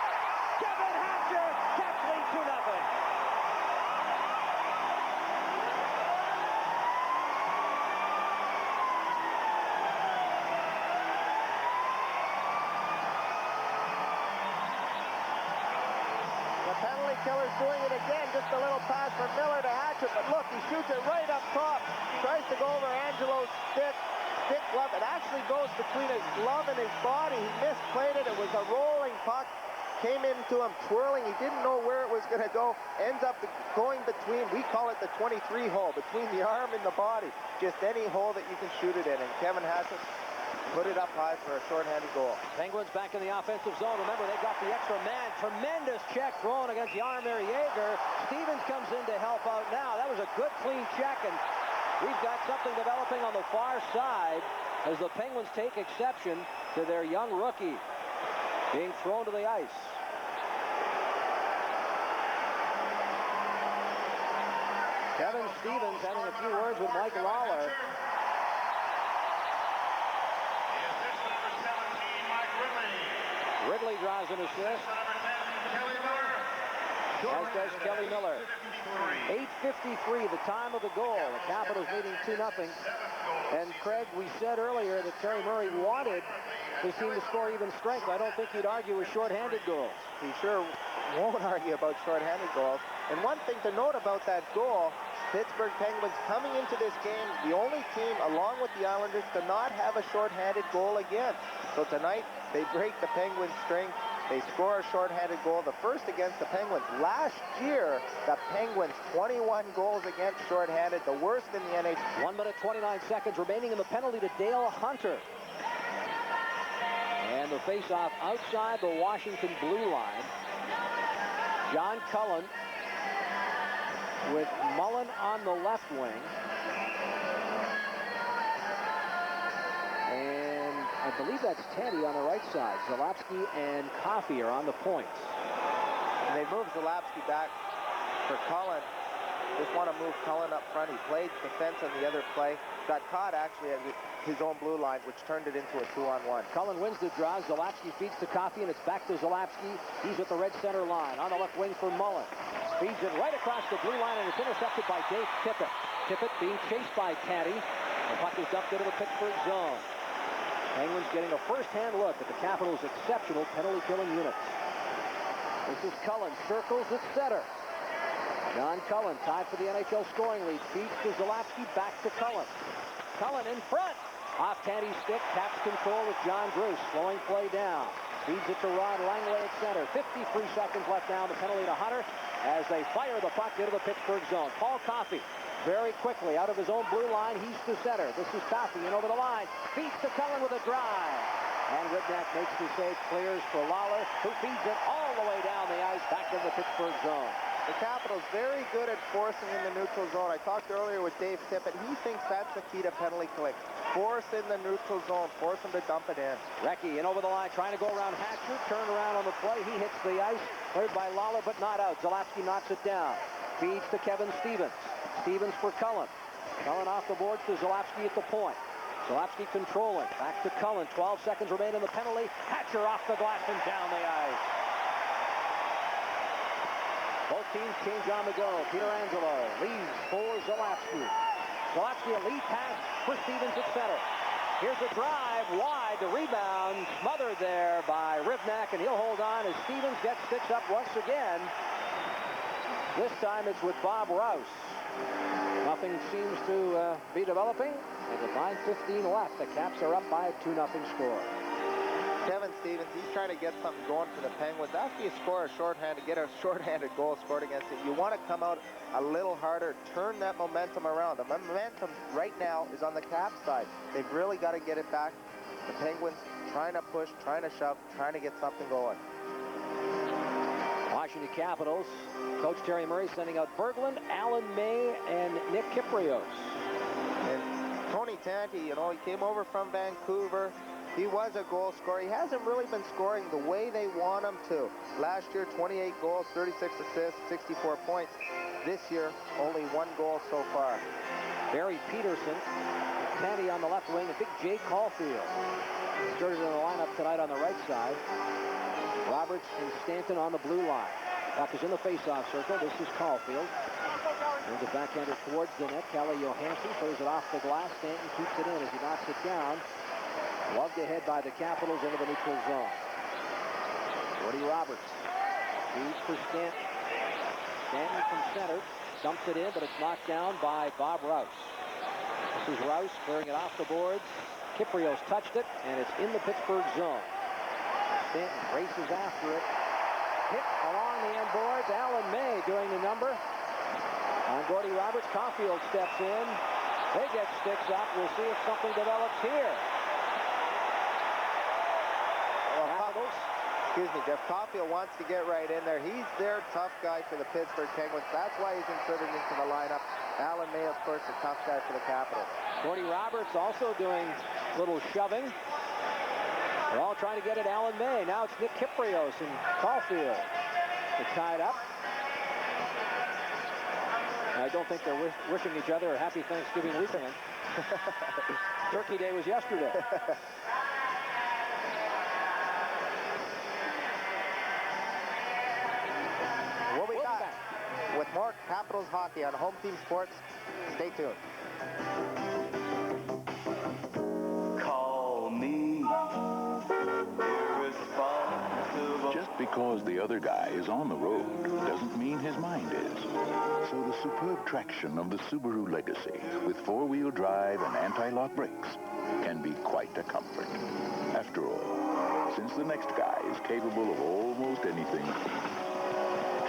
Kevin Hatcher. Caps lead 2-0. Killer's doing it again. Just a little pass from Miller to Hatcher, but look, he shoots it right up top. Tries to go over Angelo's stick glove. It actually goes between his glove and his body. He misplayed it. It was a rolling puck. Came into him twirling. He didn't know where it was going to go. Ends up going between, we call it the 23 hole, between the arm and the body. Just any hole that you can shoot it in. And Kevin Hatcher put it up high for a shorthanded goal. Penguins back in the offensive zone. Remember, they got the extra man. Tremendous check thrown against Jaromir Yeager. Stevens comes in to help out now. That was a good, clean check, and we've got something developing on the far side as the Penguins take exception to their young rookie. being thrown to the ice. Kevin Stevens having a few words with Mike Lawler. Ridley draws an assist, as does Kelly Miller. 8:53, the time of the goal. The Capitals leading 2-0. And Craig, we said earlier that Terry Murray wanted his team to score even strength. I don't think he'd argue with shorthanded goals. He sure won't argue about shorthanded goals. And one thing to note about that goal, Pittsburgh Penguins coming into this game, the only team, along with the Islanders, to not have a shorthanded goal against. So tonight, they break the Penguins' strength. They score a shorthanded goal, the first against the Penguins. Last year, the Penguins, 21 goals against shorthanded, the worst in the NHL. 1 minute, 29 seconds remaining in the penalty to Dale Hunter. And the face-off outside the Washington blue line. John Cullen with Mullen on the left wing. And I believe that's Teddy on the right side. Zalapsky and Coffey are on the points. And they move Zalapsky back for Cullen. Just want to move Cullen up front. He played defense on the other play. Got caught actually at his own blue line, which turned it into a 2-on-1. Cullen wins the draw. Zalapsky feeds to Coffey, and it's back to Zalapsky. He's at the red center line. On the left wing for Mullen. Feeds it right across the blue line, and it's intercepted by Dave Tippett. Tippett being chased by Caddy. The puck is dumped into the Pittsburgh zone. Penguins getting a first-hand look at the Capitals' exceptional penalty-killing units. This is Cullen, circles at center. John Cullen tied for the NHL scoring lead. Feeds to Zalapsky, back to Cullen. Cullen in front. Off Caddy's stick, taps control with John Bruce. Slowing play down. Feeds it to Rod Langley at center. 53 seconds left now. The penalty to Hunter as they fire the puck into the Pittsburgh zone. Paul Coffey very quickly out of his own blue line. He's to center. This is Coffey in over the line. Feeds to Cullen with a drive. And Ribnak makes the save, clears for Lawler, who feeds it all the way down the ice back in the Pittsburgh zone. The Capitals very good at forcing in the neutral zone. I talked earlier with Dave Tippett. He thinks that's the key to penalty killing. Force in the neutral zone. Force them to dump it in. Recchi in over the line, trying to go around Hatcher. Turned around on the play. He hits the ice. Cleared by Lawler, but not out. Zalapsky knocks it down. Feeds to Kevin Stevens. Stevens for Cullen. Cullen off the boards to Zalapsky at the point. Zalapsky controlling. Back to Cullen. 12 seconds remain in the penalty. Hatcher off the glass and down the ice. Both teams change on the go. Pietrangelo leads for Zalapsky. Zalapsky a lead pass for Stevens at center. Here's a drive wide. The rebound smothered there by Ribnak, and he'll hold on as Stevens gets sticks up once again. This time it's with Bob Rouse. Nothing seems to be developing. With 9:15 left, the Caps are up by a 2-0 score. Kevin Stevens, he's trying to get something going for the Penguins. After you score a shorthanded, get a shorthanded goal scored against it, you want to come out a little harder, turn that momentum around. The momentum right now is on the Caps side. They've really got to get it back. The Penguins trying to push, trying to shove, trying to get something going. Washington Capitals, Coach Terry Murray sending out Berglund, Alan May, and Nick Kypreos. And Tony Tanti, you know, he came over from Vancouver. He was a goal scorer. He hasn't really been scoring the way they want him to. Last year, 28 goals, 36 assists, 64 points. This year, only 1 goal so far. Barry Peterson, Tanti on the left wing, and big Jay Caulfield started in the lineup tonight on the right side. Roberts and Stanton on the blue line. Puck is in the face-off circle. This is Caulfield. Brings it backhander towards the net. Kalle Johansson throws it off the glass. Stanton keeps it in as he knocks it down. Loved ahead by the Capitals into the neutral zone. Woody Roberts. Feeds for Stanton. Stanton from center. Dumps it in, but it's knocked down by Bob Rouse. This is Rouse clearing it off the boards. Kypreos touched it, and it's in the Pittsburgh zone. Stanton races after it. Hit along the end boards. Alan May doing the number. On Gordy Roberts, Caulfield steps in. They get sticks up. We'll see if something develops here. Excuse me, Jeff Caulfield wants to get right in there. He's their tough guy for the Pittsburgh Penguins. That's why he's inserted into the lineup. Alan May, of course, a tough guy for the Capitals. Gordy Roberts also doing a little shoving. They're all trying to get at Alan May. Now it's Nick Kypreos and Caulfield. They're tied up. I don't think they're wishing each other a happy Thanksgiving weekend. Turkey Day was yesterday. We'll be back with more Capitals hockey on Home Team Sports. Stay tuned. Call me irresponsible. Just because the other guy is on the road doesn't mean his mind is. So the superb traction of the Subaru Legacy with four-wheel drive and anti-lock brakes can be quite a comfort. After all, since the next guy is capable of almost anything,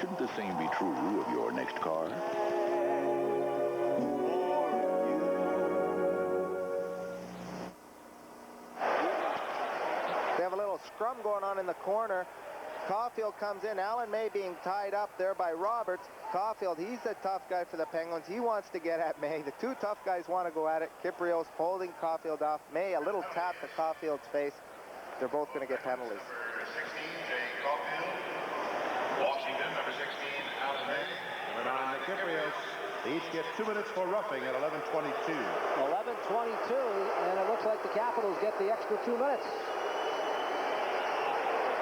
shouldn't the same be true of your next car? They have a little scrum going on in the corner. Caulfield comes in. Alan May being tied up there by Roberts. Caulfield, he's a tough guy for the Penguins. He wants to get at May. The two tough guys want to go at it. Kypreos holding Caulfield off. May, a little tap to Caulfield's face. They're both going to get penalties. Number 16, Jay Caulfield. Washington, number 16, Alan May. Number 9, Kypreos. They each get 2 minutes for roughing at 11:22. 11:22, and it looks like the Capitals get the extra 2 minutes.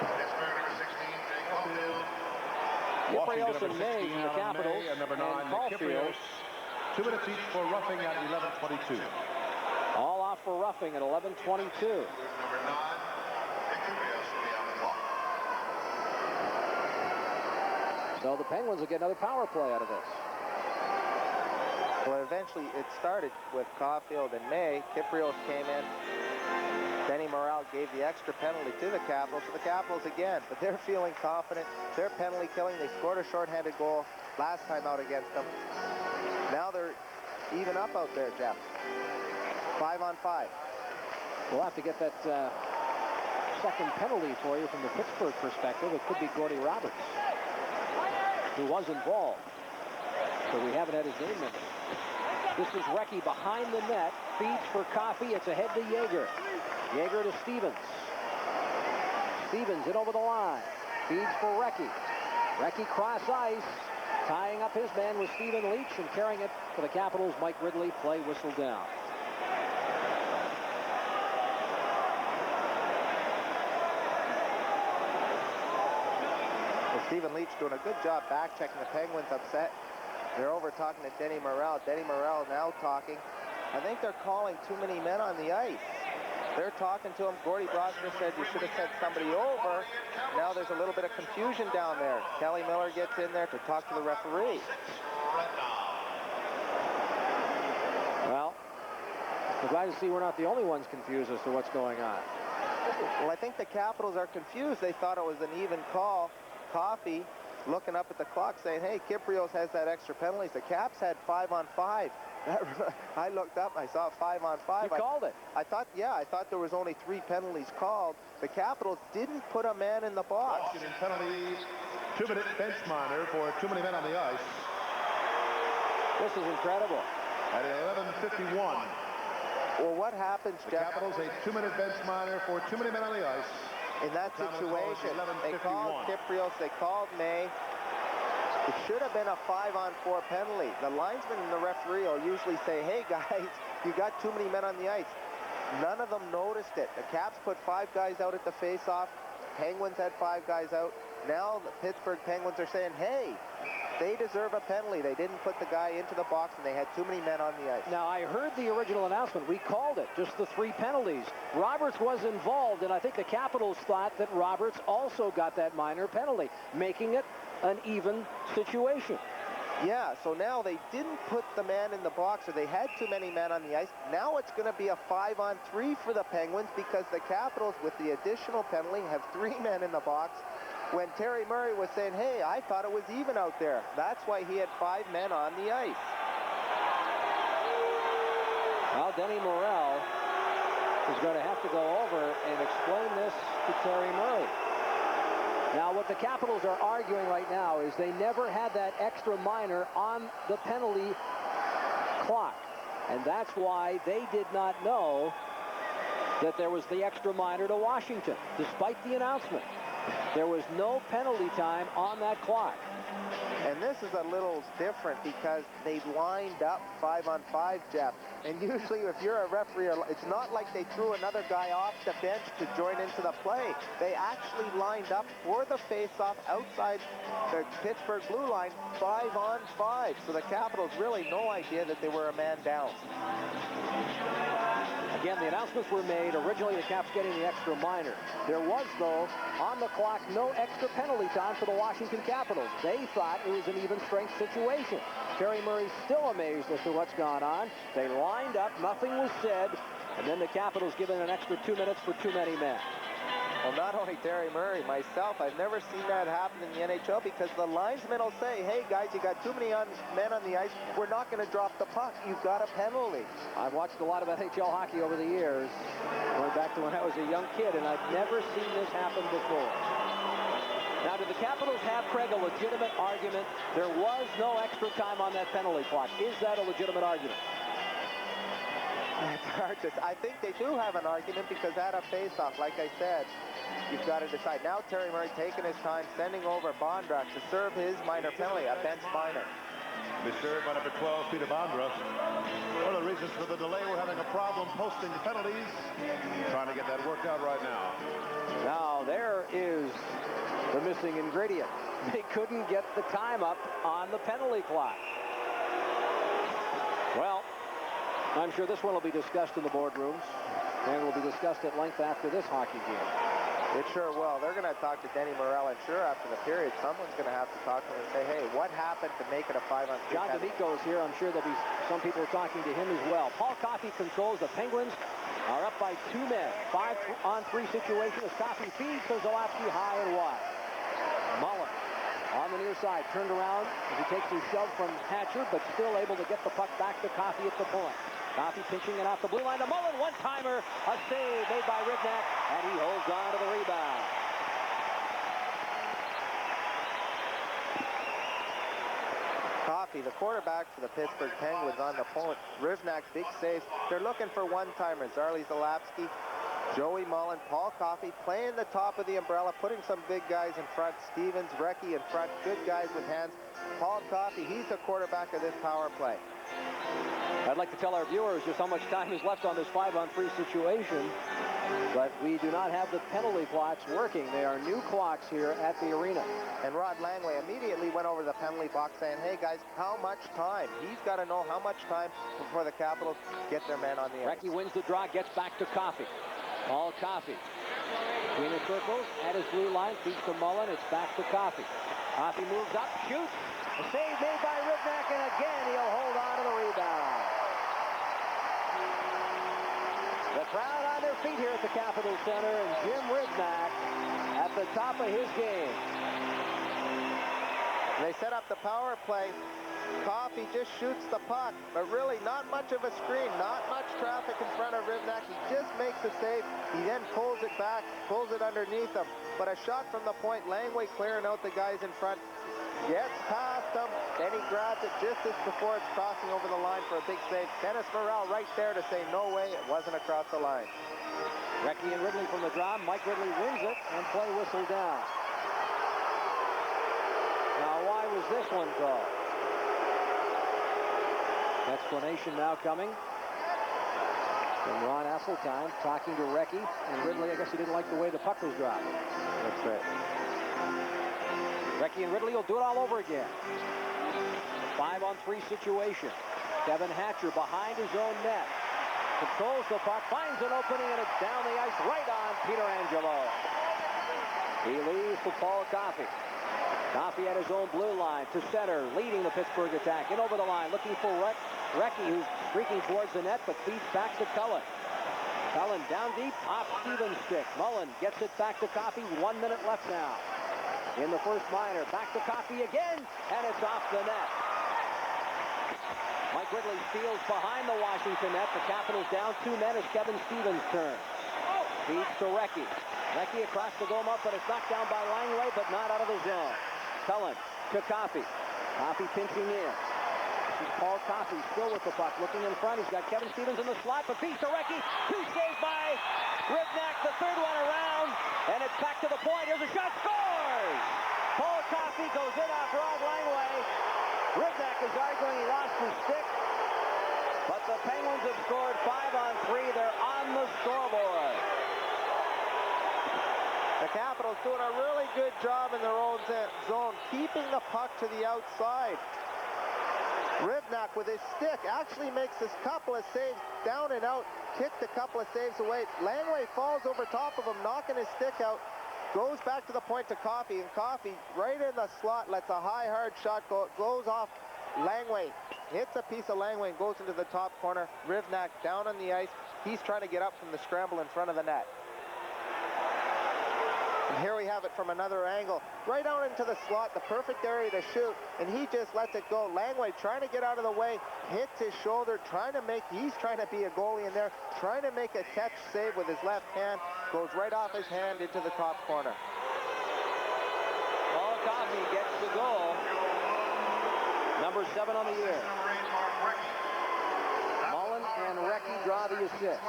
Pittsburgh, number 16, Jay Caulfield. Kypreos and May from the Capitals, and number 9, and Caulfield. Kypreos. 2 minutes each for roughing at 11:22. All off for roughing at 11:22. Number 9, Kypreos will be on the clock. So the Penguins will get another power play out of this. Well, eventually it started with Caulfield and May. Kypreos came in. Denny Morrell gave the extra penalty to the Capitals. So the Capitals again, but they're feeling confident. They're penalty killing. They scored a shorthanded goal last time out against them. Now they're even up out there, Jeff. 5-on-5. We'll have to get that second penalty for you from the Pittsburgh perspective. It could be Gordy Roberts, who was involved. So we haven't had his name mentioned. This is Recchi behind the net. Feeds for Coffey. It's ahead to Yeager. Yeager to Stevens. Stevens in over the line. Feeds for Recchi. Recchi cross ice. Tying up his man with Stephen Leach and carrying it for the Capitals. Mike Ridley, play whistled down. Well, Stephen Leach doing a good job back checking. The Penguins upset. They're over talking to Denny Morrell. Denny Morrell now talking. I think they're calling too many men on the ice. They're talking to him. Gordy Brockner said you should have sent somebody over. Now there's a little bit of confusion down there. Kelly Miller gets in there to talk to the referee. Well, we're glad to see we're not the only ones confused as to what's going on. Well, I think the Capitals are confused. They thought it was an even call. Coffey looking up at the clock saying, hey, Kypreos has that extra penalties. The Caps had 5-on-5. I looked up, I saw 5-on-5. You called it. I thought there was only 3 penalties called. The Capitals didn't put a man in the box. Washington penalty, 2-minute bench minor for too many men on the ice. This is incredible. At 11:51. Well, what happens, The Jeff? Capitals a 2-minute bench minor for too many men on the ice. In that situation, they 11:51. called Kypreos, they called May. It should have been a 5-on-4 penalty. The linesman and the referee will usually say, hey, guys, you got too many men on the ice. None of them noticed it. The Caps put 5 guys out at the face-off. Penguins had 5 guys out. Now the Pittsburgh Penguins are saying, hey, they deserve a penalty. They didn't put the guy into the box, and they had too many men on the ice. Now, I heard the original announcement. We called it, just the 3 penalties. Roberts was involved, and I think the Capitals thought that Roberts also got that minor penalty, making it an even situation. Yeah, so now they didn't put the man in the box, or they had too many men on the ice. Now it's going to be a 5-on-3 for the Penguins because the Capitals, with the additional penalty, have 3 men in the box. When Terry Murray was saying, hey, I thought it was even out there. That's why he had 5 men on the ice. Well, Denny Morrell is going to have to go over and explain this to Terry Murray. Now, what the Capitals are arguing right now is they never had that extra minor on the penalty clock. And that's why they did not know that there was the extra minor to Washington, despite the announcement. There was no penalty time on that clock. And this is a little different because they lined up 5-on-5, Jeff. And usually if you're a referee, it's not like they threw another guy off the bench to join into the play. They actually lined up for the face-off outside the Pittsburgh blue line, 5-on-5. So the Capitals really no idea that they were a man down. Again, the announcements were made. Originally, the Caps getting the extra minor. There was, though, on the clock, no extra penalty time for the Washington Capitals. They thought it was an even-strength situation. Terry Murray's still amazed as to what's gone on. They lined up, nothing was said, and then the Capitals given an extra 2 minutes for too many men. Well, not only Terry Murray, myself, I've never seen that happen in the NHL because the linesmen will say, hey, guys, you got too many men on the ice. We're not going to drop the puck. You've got a penalty. I've watched a lot of NHL hockey over the years, going back to when I was a young kid, and I've never seen this happen before. Now, do the Capitals have, Craig, a legitimate argument? There was no extra time on that penalty clock. Is that a legitimate argument? It's hard to. I think they do have an argument because at a face-off, like I said, you've got to decide. Now Terry Murray taking his time, sending over Bondra to serve his minor penalty, a bench minor. Be served by number 12, Peter Bondra. One of the reasons for the delay, we're having a problem posting the penalties. Trying to get that worked out right now. Now, there is the missing ingredient. They couldn't get the time up on the penalty clock. Well, I'm sure this one will be discussed in the boardrooms and will be discussed at length after this hockey game. It sure will. They're going to talk to Denny Morrell, and sure, after the period, someone's going to have to talk to him and say, hey, what happened to make it a 5-on-3? John D'Amico is here. I'm sure there'll be some people talking to him as well. Paul Coffey controls. The Penguins are up by 2 men. 5-on-3 situation as Coffey feeds Kozolowski high and wide. Mullen on the near side, turned around as he takes his shove from Hatcher, but still able to get the puck back to Coffey at the point. Coffey pinching it off the blue line to Mullen. One-timer, a save made by Rivnak, and he holds on to the rebound. Coffey, the quarterback for the Pittsburgh Penguins, on the point. Rivnak, big saves. They're looking for one-timers. Zarley Zalapski, Joey Mullen, Paul Coffey playing the top of the umbrella, putting some big guys in front. Stevens, Recchi in front, good guys with hands. Paul Coffey, he's the quarterback of this power play. I'd like to tell our viewers just how much time is left on this 5-on-3 situation, but we do not have the penalty clocks working. They are new clocks here at the arena. And Rod Langway immediately went over the penalty box saying, hey guys, how much time? He's got to know how much time before the Capitals get their men on the ice. Recchi wins the draw, gets back to Coffey. Paul Coffey between the circles at his blue line, feeds to Mullen. It's back to Coffey. Coffey moves up, shoots. A save made by Rivnak, and again he'll hold on to the rebound. The crowd on their feet here at the Capitol Center, and Jim Rivnak at the top of his game. They set up the power play. Coffey just shoots the puck, but really not much of a screen, not much traffic in front of Rivnak. He just makes the save. He then pulls it back, pulls it underneath him. But a shot from the point, Langway clearing out the guys in front, gets past him, then he grabs it just as before it's crossing over the line for a big save. Dennis Morrell right there to say, no way, it wasn't across the line. Recchi and Ridley from the draw. Mike Ridley wins it, and play whistle down. Now, why was this one called? Explanation now coming from Ron Esseltine talking to Recchi and Ridley. I guess he didn't like the way the puck was dropped. That's right. Recchi and Ridley will do it all over again. 5-on-3 situation. Kevin Hatcher behind his own net. Controls the puck, finds an opening, and it's down the ice right on Pietrangelo. He leaves to Paul Coffey. Coffey at his own blue line to center, leading the Pittsburgh attack. In over the line, looking for Recchi, who's streaking towards the net, but feeds back to Cullen. Cullen down deep, off Stevens' stick. Mullen gets it back to Coffey. 1 minute left now in the first minor. Back to Coffey again, and it's off the net. Mike Ridley steals behind the Washington net. The Capitals down 2 men. It's Kevin Stevens' turn. Feeds to Recchi. Recchi across the goal mouth, but it's knocked down by Langway, but not out of the zone. Cullen to Coffey. Coffey pinching in. This is Paul Coffey still with the puck, looking in front. He's got Kevin Stevens in the slot, but beats Arecki. 2 saves by Rivnak, the third one around, and it's back to the point. Here's a shot, scores! Paul Coffey goes in off Rod Langway. Rivnak is arguing he lost his stick, but the Penguins have scored 5 on 3. They're on the scoreboard. The Capitals doing a really good job in their own zone, keeping the puck to the outside. Rivnak with his stick actually makes a couple of saves down and out, kicked a couple of saves away. Langway falls over top of him, knocking his stick out, goes back to the point to Coffey, and Coffey right in the slot lets a high, hard shot go, goes off Langway, hits a piece of Langway and goes into the top corner. Rivnak down on the ice. He's trying to get up from the scramble in front of the net. And here we have it from another angle. Right down into the slot, the perfect area to shoot, and he just lets it go. Langway trying to get out of the way, hits his shoulder, he's trying to be a goalie in there, trying to make a catch save with his left hand, goes right off his hand into the top corner. Paul Coffey gets the goal. Number 7 on the year. Mullen and Recchi draw the assist.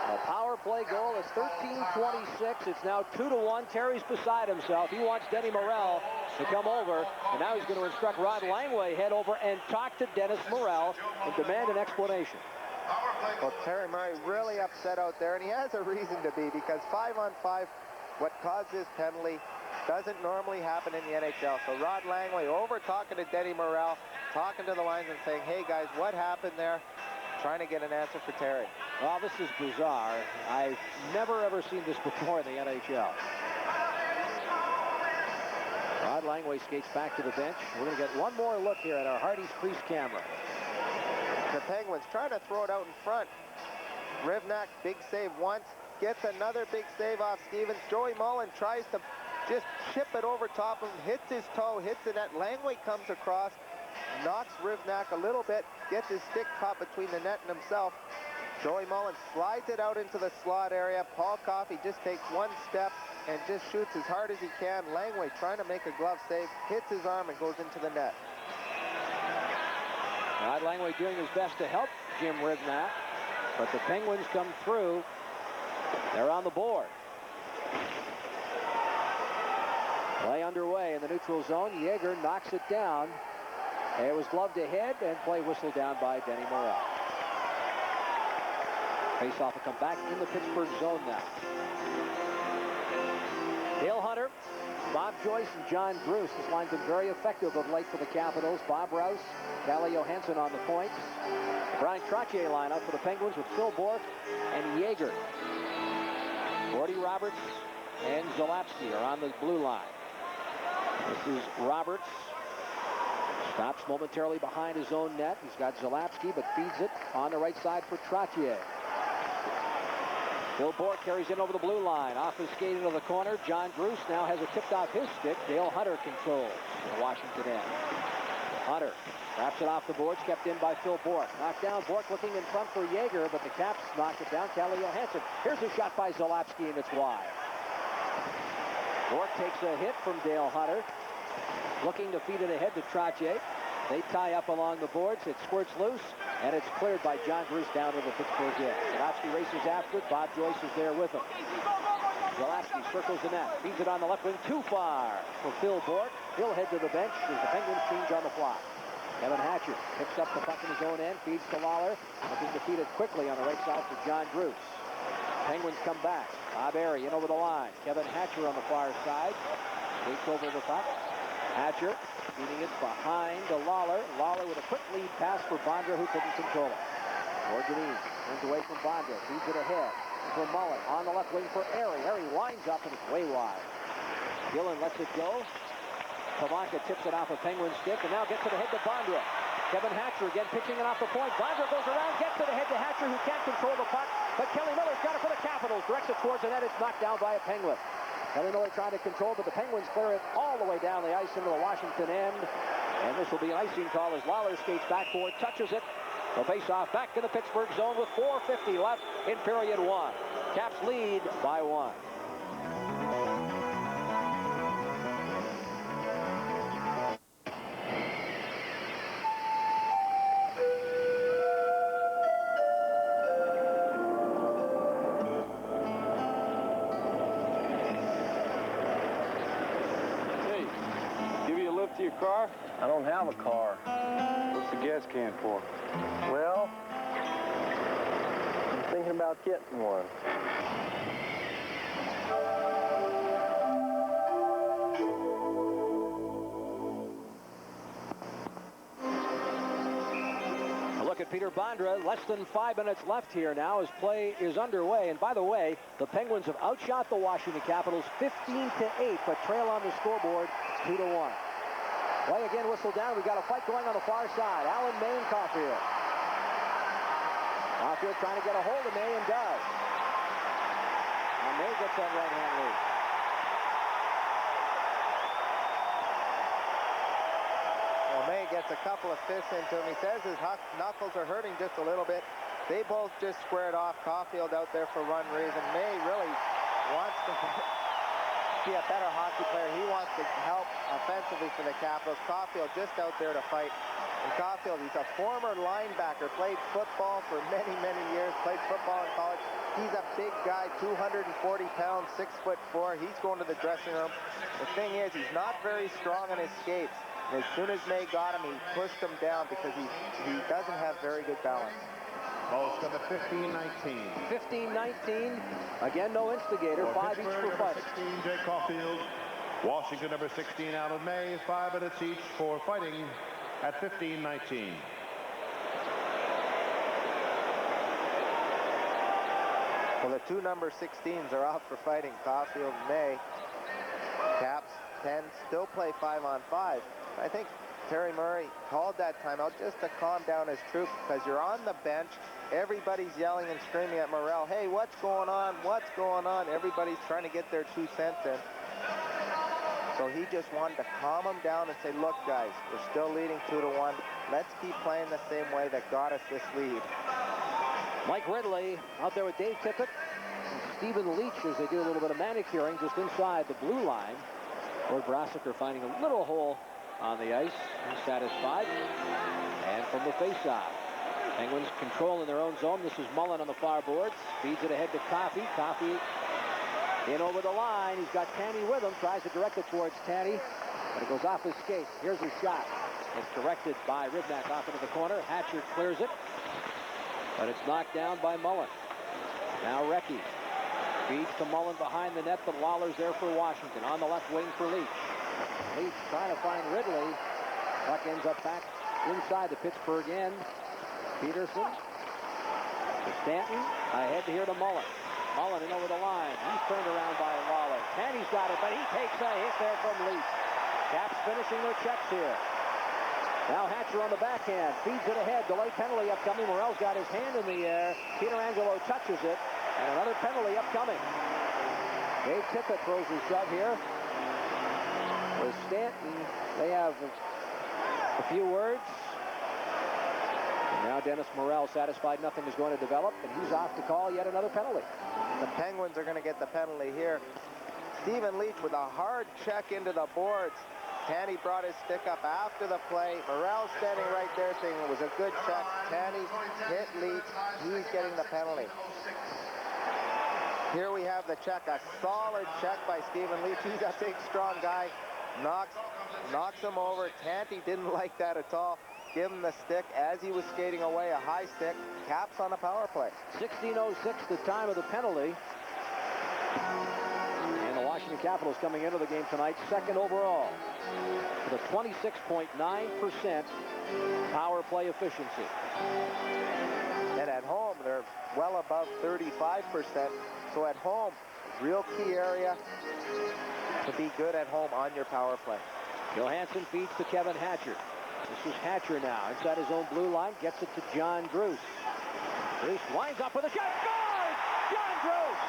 A power play goal is 13-26. It's now 2-1. Terry's beside himself. He wants Denny Morrell to come over, and now he's going to instruct Rod Langway head over and talk to Dennis Morrell and demand an explanation. Well, Terry Murray really upset out there, and he has a reason to be, because 5 on 5, what caused this penalty, doesn't normally happen in the NHL. So Rod Langway over talking to Denny Morrell, talking to the linesman, saying, hey guys, what happened there? Trying to get an answer for Terry. Well, this is bizarre. I've never ever seen this before in the NHL. Rod Langway skates back to the bench. We're going to get one more look here at our Hardy's crease camera. The Penguins trying to throw it out in front. Rivnak, big save once, gets another big save off Stevens. Joey Mullen tries to just chip it over top of him, hits his toe, hits the net. Langway comes across, knocks Rivnak a little bit, gets his stick caught between the net and himself. Joey Mullen slides it out into the slot area. Paul Coffey just takes one step and just shoots as hard as he can. Langway trying to make a glove save, hits his arm and goes into the net. Rod Langway doing his best to help Jim Rivnak, but the Penguins come through. They're on the board. Play underway in the neutral zone. Yeager knocks it down. It was gloved ahead and play whistled down by Denny Morrell. Face-off will come back in the Pittsburgh zone now. Dale Hunter, Bob Joyce, and John Bruce. This line's been very effective of late for the Capitals. Bob Rouse, Calle Johansson on the points. Brian Trottier lineup for the Penguins with Phil Bourque and Yeager. Gordy Roberts and Zalapsky are on the blue line. This is Roberts. Stops momentarily behind his own net. He's got Zalapsky, but feeds it on the right side for Trottier. Phil Bourque carries in over the blue line. Off his skate into the corner. John Bruce now has it tipped off his stick. Dale Hunter controls the Washington end. Hunter wraps it off the boards, kept in by Phil Bourque. Knocked down, Bourque looking in front for Yeager, but the Caps knocked it down. Calle Johansson. Here's a shot by Zalapsky, and it's wide. Bourque takes a hit from Dale Hunter, looking to feed it ahead to Trottier. They tie up along the boards. It squirts loose, and it's cleared by John Bruce down to the Pittsburgh end. Zalapsky races after it. Bob Joyce is there with him. Zalapsky circles the net, feeds it on the left wing, too far for Phil Bourque. He'll head to the bench as the Penguins change on the fly. Kevin Hatcher picks up the puck in his own end, feeds to Lawler, looking to feed it quickly on the right side for John Bruce. Penguins come back. Bob Airy in over the line. Kevin Hatcher on the far side. Takes over the puck. Hatcher feeding it behind to Lawler. Lawler with a quick lead pass for Bondra, who couldn't control it. Morganese turns away from Bondra. Feeds it ahead for Mullen. On the left wing for Airy. Airy lines up and it's way wide. Dillon lets it go. Pavanka tips it off a Penguin stick and now gets to the head to Bondra. Kevin Hatcher again pitching it off the point. Bondra goes around, gets to the head to Hatcher, who can't control the puck. But Kelly Miller's got it for the Capitals. Directs it towards the net. It's knocked down by a Penguin. Kelly Miller trying to control, but the Penguins clear it all the way down the ice into the Washington end. And this will be an icing call as Lawler skates back forward, touches it. The face-off back in the Pittsburgh zone with 4:50 left in period 1. Caps lead by 1. car? I don't have a car. What's the gas can for? Well, I'm thinking about getting one. Look at Peter Bondra. Less than 5 minutes left here now as play is underway. And by the way, the Penguins have outshot the Washington Capitals 15-8, but trail on the scoreboard 2-1. Play again whistled down. We've got a fight going on the far side. Allen, May, and Caulfield. Caulfield trying to get a hold of May and does. And May gets that right hand loose. May gets a couple of fists into him. He says his knuckles are hurting just a little bit. They both just squared off. Caulfield out there for run reason. May really wants to be a better hockey player. He wants to help offensively for the Capitals. Caulfield just out there to fight. And Caulfield, he's a former linebacker, played football for many, many years, played football in college. He's a big guy, 240 pounds, 6'4". He's going to the dressing room. The thing is, he's not very strong on his skates. As soon as May got him, he pushed him down because he doesn't have very good balance. Ball's come at 15-19. 15-19. Again, no instigator. 5 each for fighting. 16, Jay Caulfield. Washington, number 16, Alan May. 5 minutes each for fighting at 15-19. Well, the two number 16s are out for fighting. Caulfield and May. Caps 10 still play 5-on-5. I think Terry Murray called that timeout just to calm down his troops because you're on the bench. Everybody's yelling and screaming at Morrell. Hey, what's going on? What's going on? Everybody's trying to get their 2 cents in. So he just wanted to calm them down and say, look, guys, we're still leading 2-1. Let's keep playing the same way that got us this lead. Mike Ridley out there with Dave Tippett and Stephen Leach as they do a little bit of manicuring just inside the blue line. Lord Brassiker finding a little hole on the ice. He's satisfied. And from the faceoff, Penguins controlling their own zone. This is Mullen on the far boards. Feeds it ahead to Coffey. Coffey in over the line. He's got Tanny with him. Tries to direct it towards Tanny, but it goes off his skate. Here's his shot. It's directed by Ribnak off into the corner. Hatcher clears it, but it's knocked down by Mullen. Now Recchi feeds to Mullen behind the net, but Lawler's there for Washington. On the left wing for Leach. Leach trying to find Ridley. Puck ends up back inside the Pittsburgh end. Peterson to Stanton. Ahead here to Mullen. Mullen in over the line. He's turned around by Lawler. Tanny's got it, but he takes a hit there from Leach. Caps finishing their checks here. Now Hatcher on the backhand. Feeds it ahead. Delay penalty upcoming. Morrell's got his hand in the air. Pietrangelo touches it. And another penalty upcoming. Dave Tippett throws his shove here. With Stanton, they have a few words. And now Dennis Morrell satisfied nothing is going to develop, and he's off to call yet another penalty. The Penguins are going to get the penalty here. Stephen Leach with a hard check into the boards. Tanny brought his stick up after the play. Morrell standing right there saying it was a good check. Tanny hit Leach. He's getting the penalty. Here we have the check, a solid check by Stephen Leach. He's a big, strong guy. Knocks him over. Tanty didn't like that at all. Give him the stick as he was skating away, a high stick. Caps on a power play. 16:06 the time of the penalty. And the Washington Capitals coming into the game tonight, second overall, with a 26.9% power play efficiency. And at home, they're well above 35%. So at home, real key area to be good at home on your power play. Johansson feeds to Kevin Hatcher. This is Hatcher now inside his own blue line. Gets it to John Druce. Druce winds up with a shot. Scores! John Druce!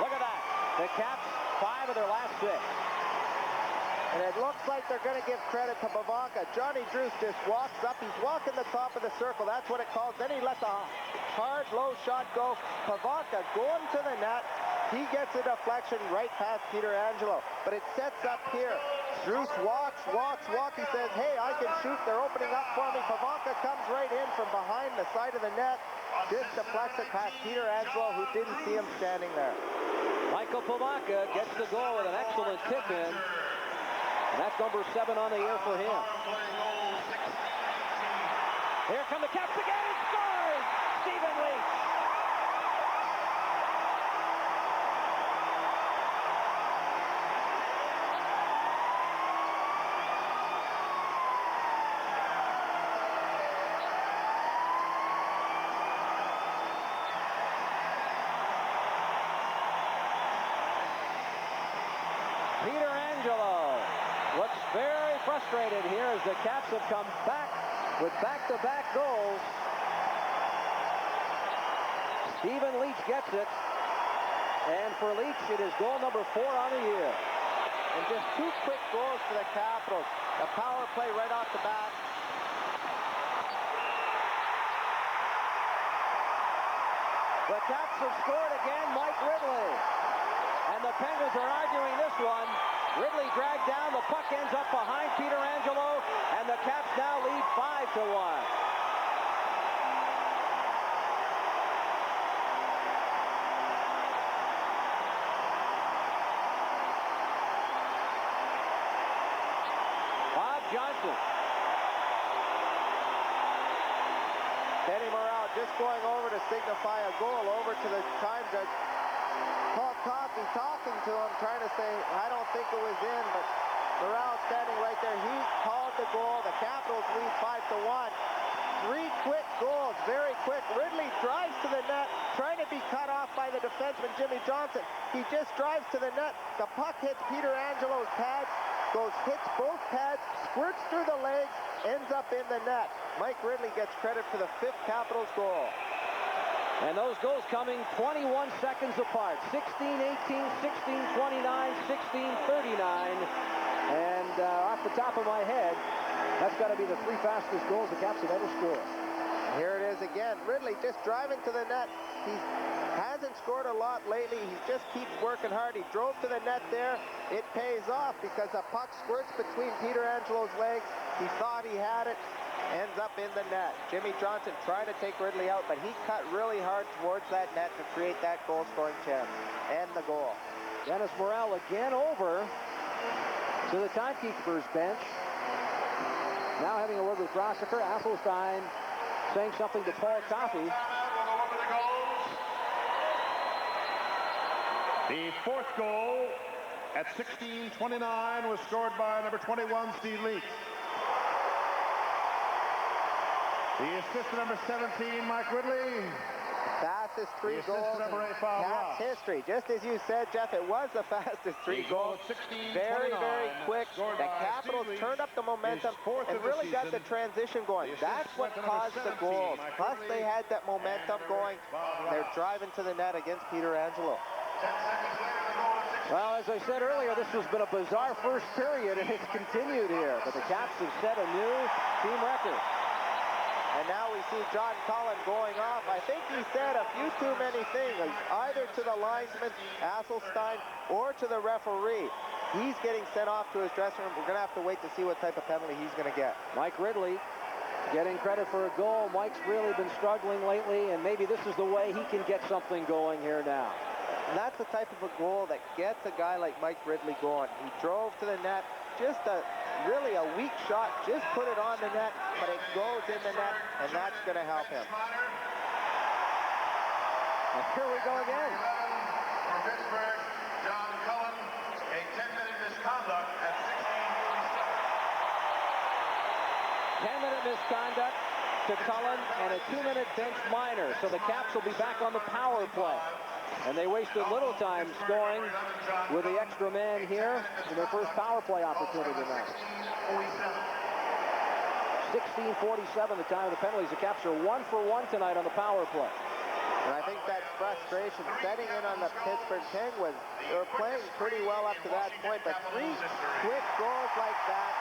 Look at that. The Caps, 5 of their last 6. And it looks like they're going to give credit to Bavaca. Johnny Druce just walks up. He's walking the top of the circle. That's what it calls. Then he lets a hard, low shot go. Bavaca going to the net. He gets a deflection right past Pietrangelo. But it sets up here Struce walks. He says, hey, I can shoot. They're opening up for me. Pavanka comes right in from behind the side of the net. Just deflects it past Pietrangelo, who didn't see him standing there. Michael Pavanka gets the goal with an excellent tip-in. And that's number 7 on the air for him. Here come the Caps again, and scores! Stephen Leach. Pietrangelo looks very frustrated here as the Caps have come back with back-to-back goals. Stephen Leach gets it. And for Leach, it is goal number 4 on the year. And just 2 quick goals for the Capitals. A power play right off the bat. The Caps have scored again, Mike Ridley. And the Penguins are arguing this one. Ridley dragged down, the puck ends up behind Pietrangelo, and the Caps now lead 5-1. Bob Johnson. Kenny Morrell just going over to signify a goal over to the time judge. Paul Coffey talking to him, trying to say, I don't think it was in, but Morrell standing right there. He called the goal. The Capitals lead 5-1. 3 quick goals, very quick. Ridley drives to the net, trying to be cut off by the defenseman, Jimmy Johnson. He just drives to the net. The puck hits Pietrangelo's pads, hits both pads, squirts through the legs, ends up in the net. Mike Ridley gets credit for the 5th Capitals goal. And those goals coming 21 seconds apart. 16-18, 16-29, 16-39. And off the top of my head, that's got to be the 3 fastest goals the Caps have ever scored. Here it is again. Ridley just driving to the net. He hasn't scored a lot lately. He just keeps working hard. He drove to the net there. It pays off because the puck squirts between Pietrangelo's legs. He thought he had it. Ends up in the net. Jimmy Johnson trying to take Ridley out, but he cut really hard towards that net to create that goal-scoring chance. And the goal. Dennis Morrell again over to the timekeeper's bench. Now having a word with Rossiker. Asselstein saying something to Paul Coffey. The 4th goal at 16:29 was scored by number 21, Steve Leach. The assist to number 17, Mike Ridley. Fastest 3 goals in Caps history. Just as you said, Jeff, it was the fastest 3 goals. Very, very quick. The Capitals turned up the momentum and really got the transition going. That's what caused the goals. Plus, they had that momentum going. They're driving to the net against Pietrangelo. Well, as I said earlier, this has been a bizarre first period, and it's continued here. But the Caps have set a new team record. And now we see John Cullen going off. I think he said a few too many things, either to the linesman, Asselstein, or to the referee. He's getting sent off to his dressing room. We're going to have to wait to see what type of penalty he's going to get. Mike Ridley getting credit for a goal. Mike's really been struggling lately, and maybe this is the way he can get something going here now. And that's the type of a goal that gets a guy like Mike Ridley going. He drove to the net, just really a weak shot, just put it on the net, but it goes in the net, and that's going to help him. And here we go again. For Pittsburgh, John Cullen, a 10-minute misconduct at 16:47. 10-minute misconduct to Cullen and a 2-minute bench minor. So the Caps will be back on the power play. And they wasted little time scoring with the extra man here in their first power play opportunity tonight. 16:47 the time of the penalties. The Caps are 1 for 1 tonight on the power play. And I think that frustration setting in on the Pittsburgh Penguins. They were playing pretty well up to that point, but 3 quick goals like that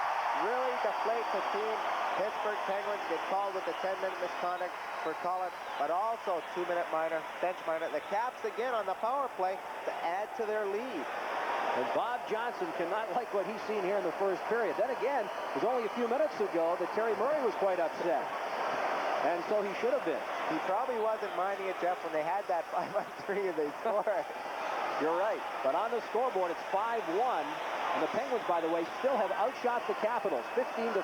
really deflate the team. Pittsburgh Penguins get called with the 10-minute misconduct for Cullen, but also 2-minute minor, bench minor. The Caps again on the power play to add to their lead. And Bob Johnson cannot like what he's seen here in the first period. Then again, it was only a few minutes ago that Terry Murray was quite upset. And so he should have been. He probably wasn't minding it, Jeff, when they had that 5-on-3 and they scored. You're right. But on the scoreboard, it's 5-1. And the Penguins, by the way, still have outshot the Capitals 15-13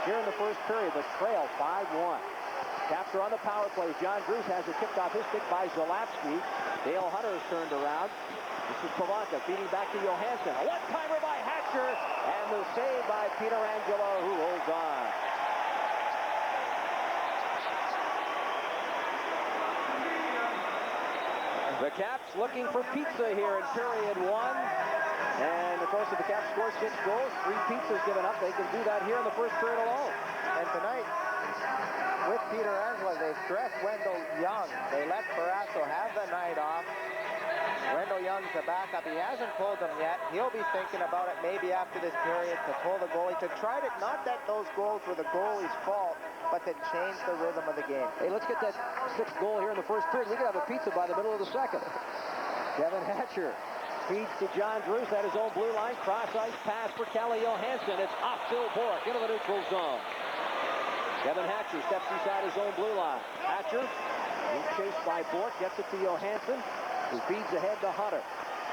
here in the first period, but trail 5-1. Caps are on the power play. John Bruce has it kicked off his stick by Zalapski. Dale Hunter has turned around. This is Pavanka feeding back to Johansson. A one-timer by Hatcher, and the save by Pietrangelo, who holds on. The Caps looking for pizza here in period 1. And, of course, if the Caps score 6 goals, 3 pizzas given up. They can do that here in the first period alone. And tonight, with Pietrangelo, they've dressed Wendell Young. They let Barrasso have the night off. Wendell Young's the backup. He hasn't pulled them yet. He'll be thinking about it maybe after this period to pull the goalie, to try to, not that those goals were the goalie's fault, but to change the rhythm of the game. Hey, let's get that 6th goal here in the first period. We could have a pizza by the middle of the second. Kevin Hatcher feeds to John Druce at his own blue line. Cross ice pass for Kalle Johansson. It's off Phil Bourque into the neutral zone. Kevin Hatcher steps inside his own blue line. Hatcher, being chased by Bourque, gets it to Johansson, who feeds ahead to Hunter.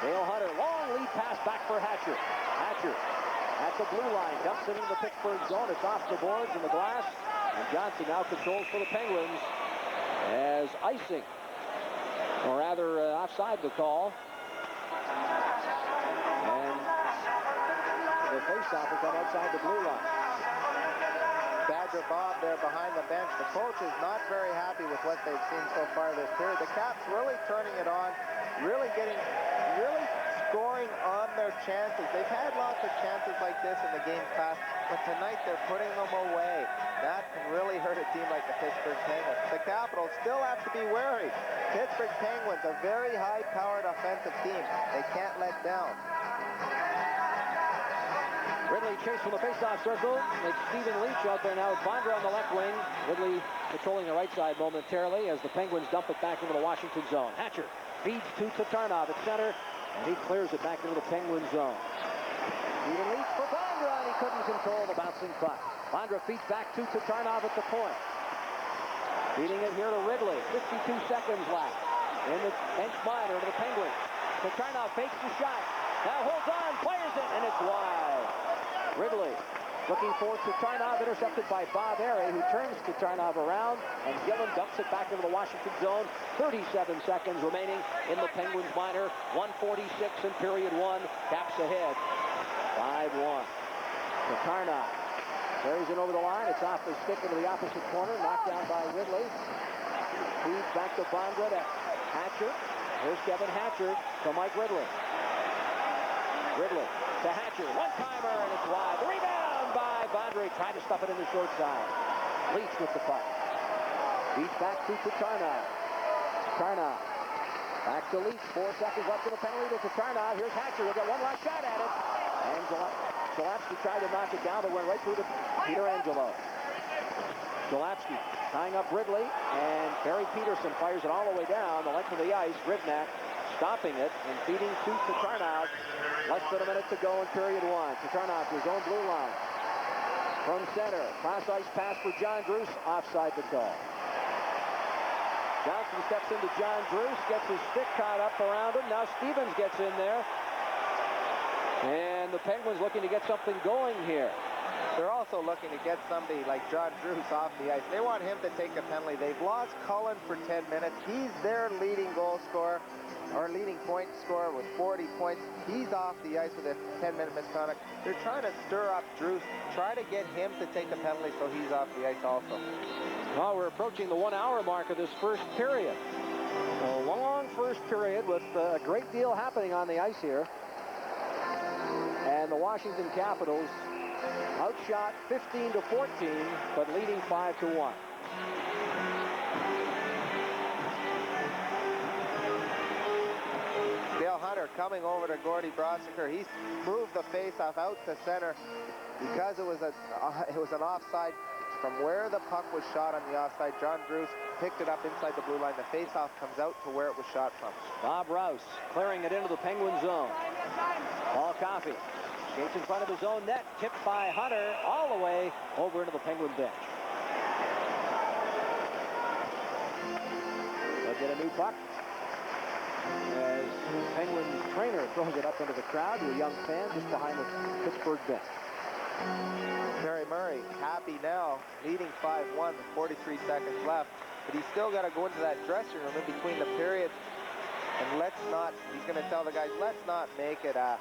Dale Hunter, long lead pass back for Hatcher. Hatcher at the blue line, dumps it into the Pittsburgh zone. It's off the boards and the glass. And Johnson now controls for the Penguins as icing, or rather offside the call. And the faceoff will come outside the blue line. Badger Bob there behind the bench. The coach is not very happy with what they've seen so far this period. The Caps really turning it on, really scoring on their chances. They've had lots of chances like this in the game past, but tonight they're putting them away. That can really hurt a team like the Pittsburgh Penguins. The Capitals still have to be wary. Pittsburgh Penguins, a very high-powered offensive team. They can't let down. Ridley chased from the faceoff circle. It's Stephen Leach out there now with Bondra on the left wing. Ridley patrolling the right side momentarily as the Penguins dump it back into the Washington zone. Hatcher feeds to Tatarnov at center, and he clears it back into the Penguin zone. Stephen Leach for Bondra, and he couldn't control the bouncing puck. Bondra feeds back to Tatarnov at the point. Feeding it here to Ridley. 52 seconds left in the bench minor to the Penguins. Tatarnov fakes the shot. Now holds on, fires it, and it's wide. Ridley looking for Tatarnov, intercepted by Bob Airey, who turns Tatarnov around, and Gillen dumps it back into the Washington zone. 37 seconds remaining in the Penguins minor. 1:46 in period 1. Caps ahead. 5-1. Tatarnov carries it over the line. It's off the stick into the opposite corner. Knocked down by Ridley. Feeds back to Bondra to Hatcher. Here's Kevin Hatcher to Mike Ridley. Ridley to Hatcher. One-timer, and it's wide. The rebound by Bondra. Tried to stuff it in the short side. Leach with the puck. Feeds back to Tatarnov. Tatarnov. Back to Leach. 4 seconds left in the penalty to Tatarnov. Here's Hatcher. He'll get one last shot at it. And Zalapski tried to knock it down, but went right through to Pietrangelo. Zalapski tying up Ridley, and Barry Peterson fires it all the way down the length of the ice. Rivnak stopping it and feeding to Tatarnov. Less than a minute to go in period 1. Tatarnov to his own blue line. From center, cross ice pass for John Druce, offside the call. Johnson steps into John Druce, gets his stick caught up around him. Now Stevens gets in there. And the Penguins looking to get something going here. They're also looking to get somebody like John Druce off the ice. They want him to take a penalty. They've lost Cullen for 10 minutes. He's their leading goal scorer, or leading point scorer with 40 points. He's off the ice with a 10-minute misconduct. They're trying to stir up Druce, try to get him to take a penalty so he's off the ice also. Well, we're approaching the 1-hour mark of this first period. A long first period with a great deal happening on the ice here. And the Washington Capitals outshot 15-14, but leading 5-1. Dale Hunter coming over to Gordy Brosiker. He's moved the faceoff out to center because it was an offside from where the puck was shot on the offside. John Druce picked it up inside the blue line. The faceoff comes out to where it was shot from. Bob Rouse clearing it into the Penguin zone. Paul Coffey skates in front of his own net, tipped by Hunter all the way over into the Penguin bench. They'll get a new puck as Penguins trainer throws it up into the crowd to a young fan just behind the Pittsburgh bench. Terry Murray happy now, leading 5-1 with 43 seconds left, but he's still got to go into that dressing room in between the periods, and let's not, he's going to tell the guys, let's not make it a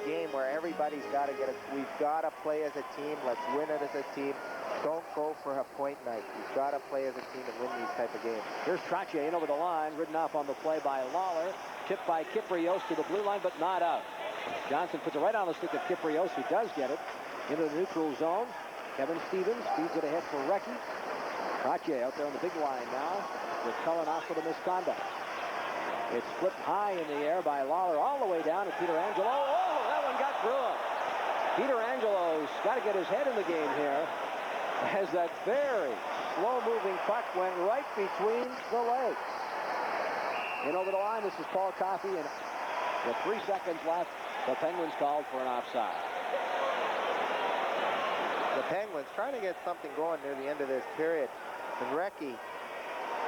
game where everybody's got to get it. We've got to play as a team. Let's win it as a team. Don't go for a point night. You've got to play as a team and win these type of games. Here's Trottier in over the line, ridden off on the play by Lawler. Tipped by Kyprios to the blue line, but not out. Johnson puts it right on the stick of Kyprios, who does get it into the neutral zone. Kevin Stevens feeds it ahead for Recchi. Trottier out there on the big line now with Cullen off for the misconduct. It's flipped high in the air by Lawler all the way down to Pietrangelo. Oh, that one got through him. Pietrangelo got to get his head in the game here, as that very slow-moving puck went right between the legs. In over the line, this is Paul Coffey, and with 3 seconds left, the Penguins called for an offside. The Penguins trying to get something going near the end of this period. And Recchi,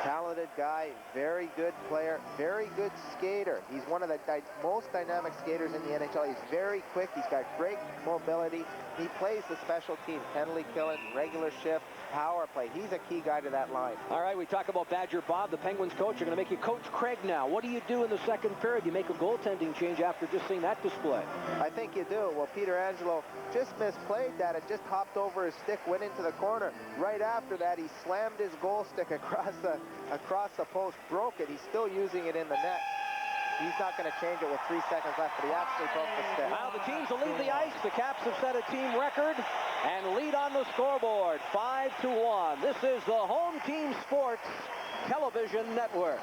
talented guy, very good player, very good skater. He's one of the most dynamic skaters in the NHL. He's very quick. He's got great mobility. He plays the special team, penalty killing, regular shift, power play. He's a key guy to that line. All right, we talk about Badger Bob, the Penguins coach. You're going to make you Coach Craig now. What do you do in the second period? You make a goaltending change after just seeing that display. I think you do. Well, Pietrangelo just misplayed that. It just hopped over his stick, went into the corner. Right after that, he slammed his goal stick across the post, broke it. He's still using it in the net. He's not going to change it with 3 seconds left, but he actually broke the stick. Now the teams will leave the ice. The Caps have set a team record and lead on the scoreboard, 5-1. This is the Home Team Sports Television Network.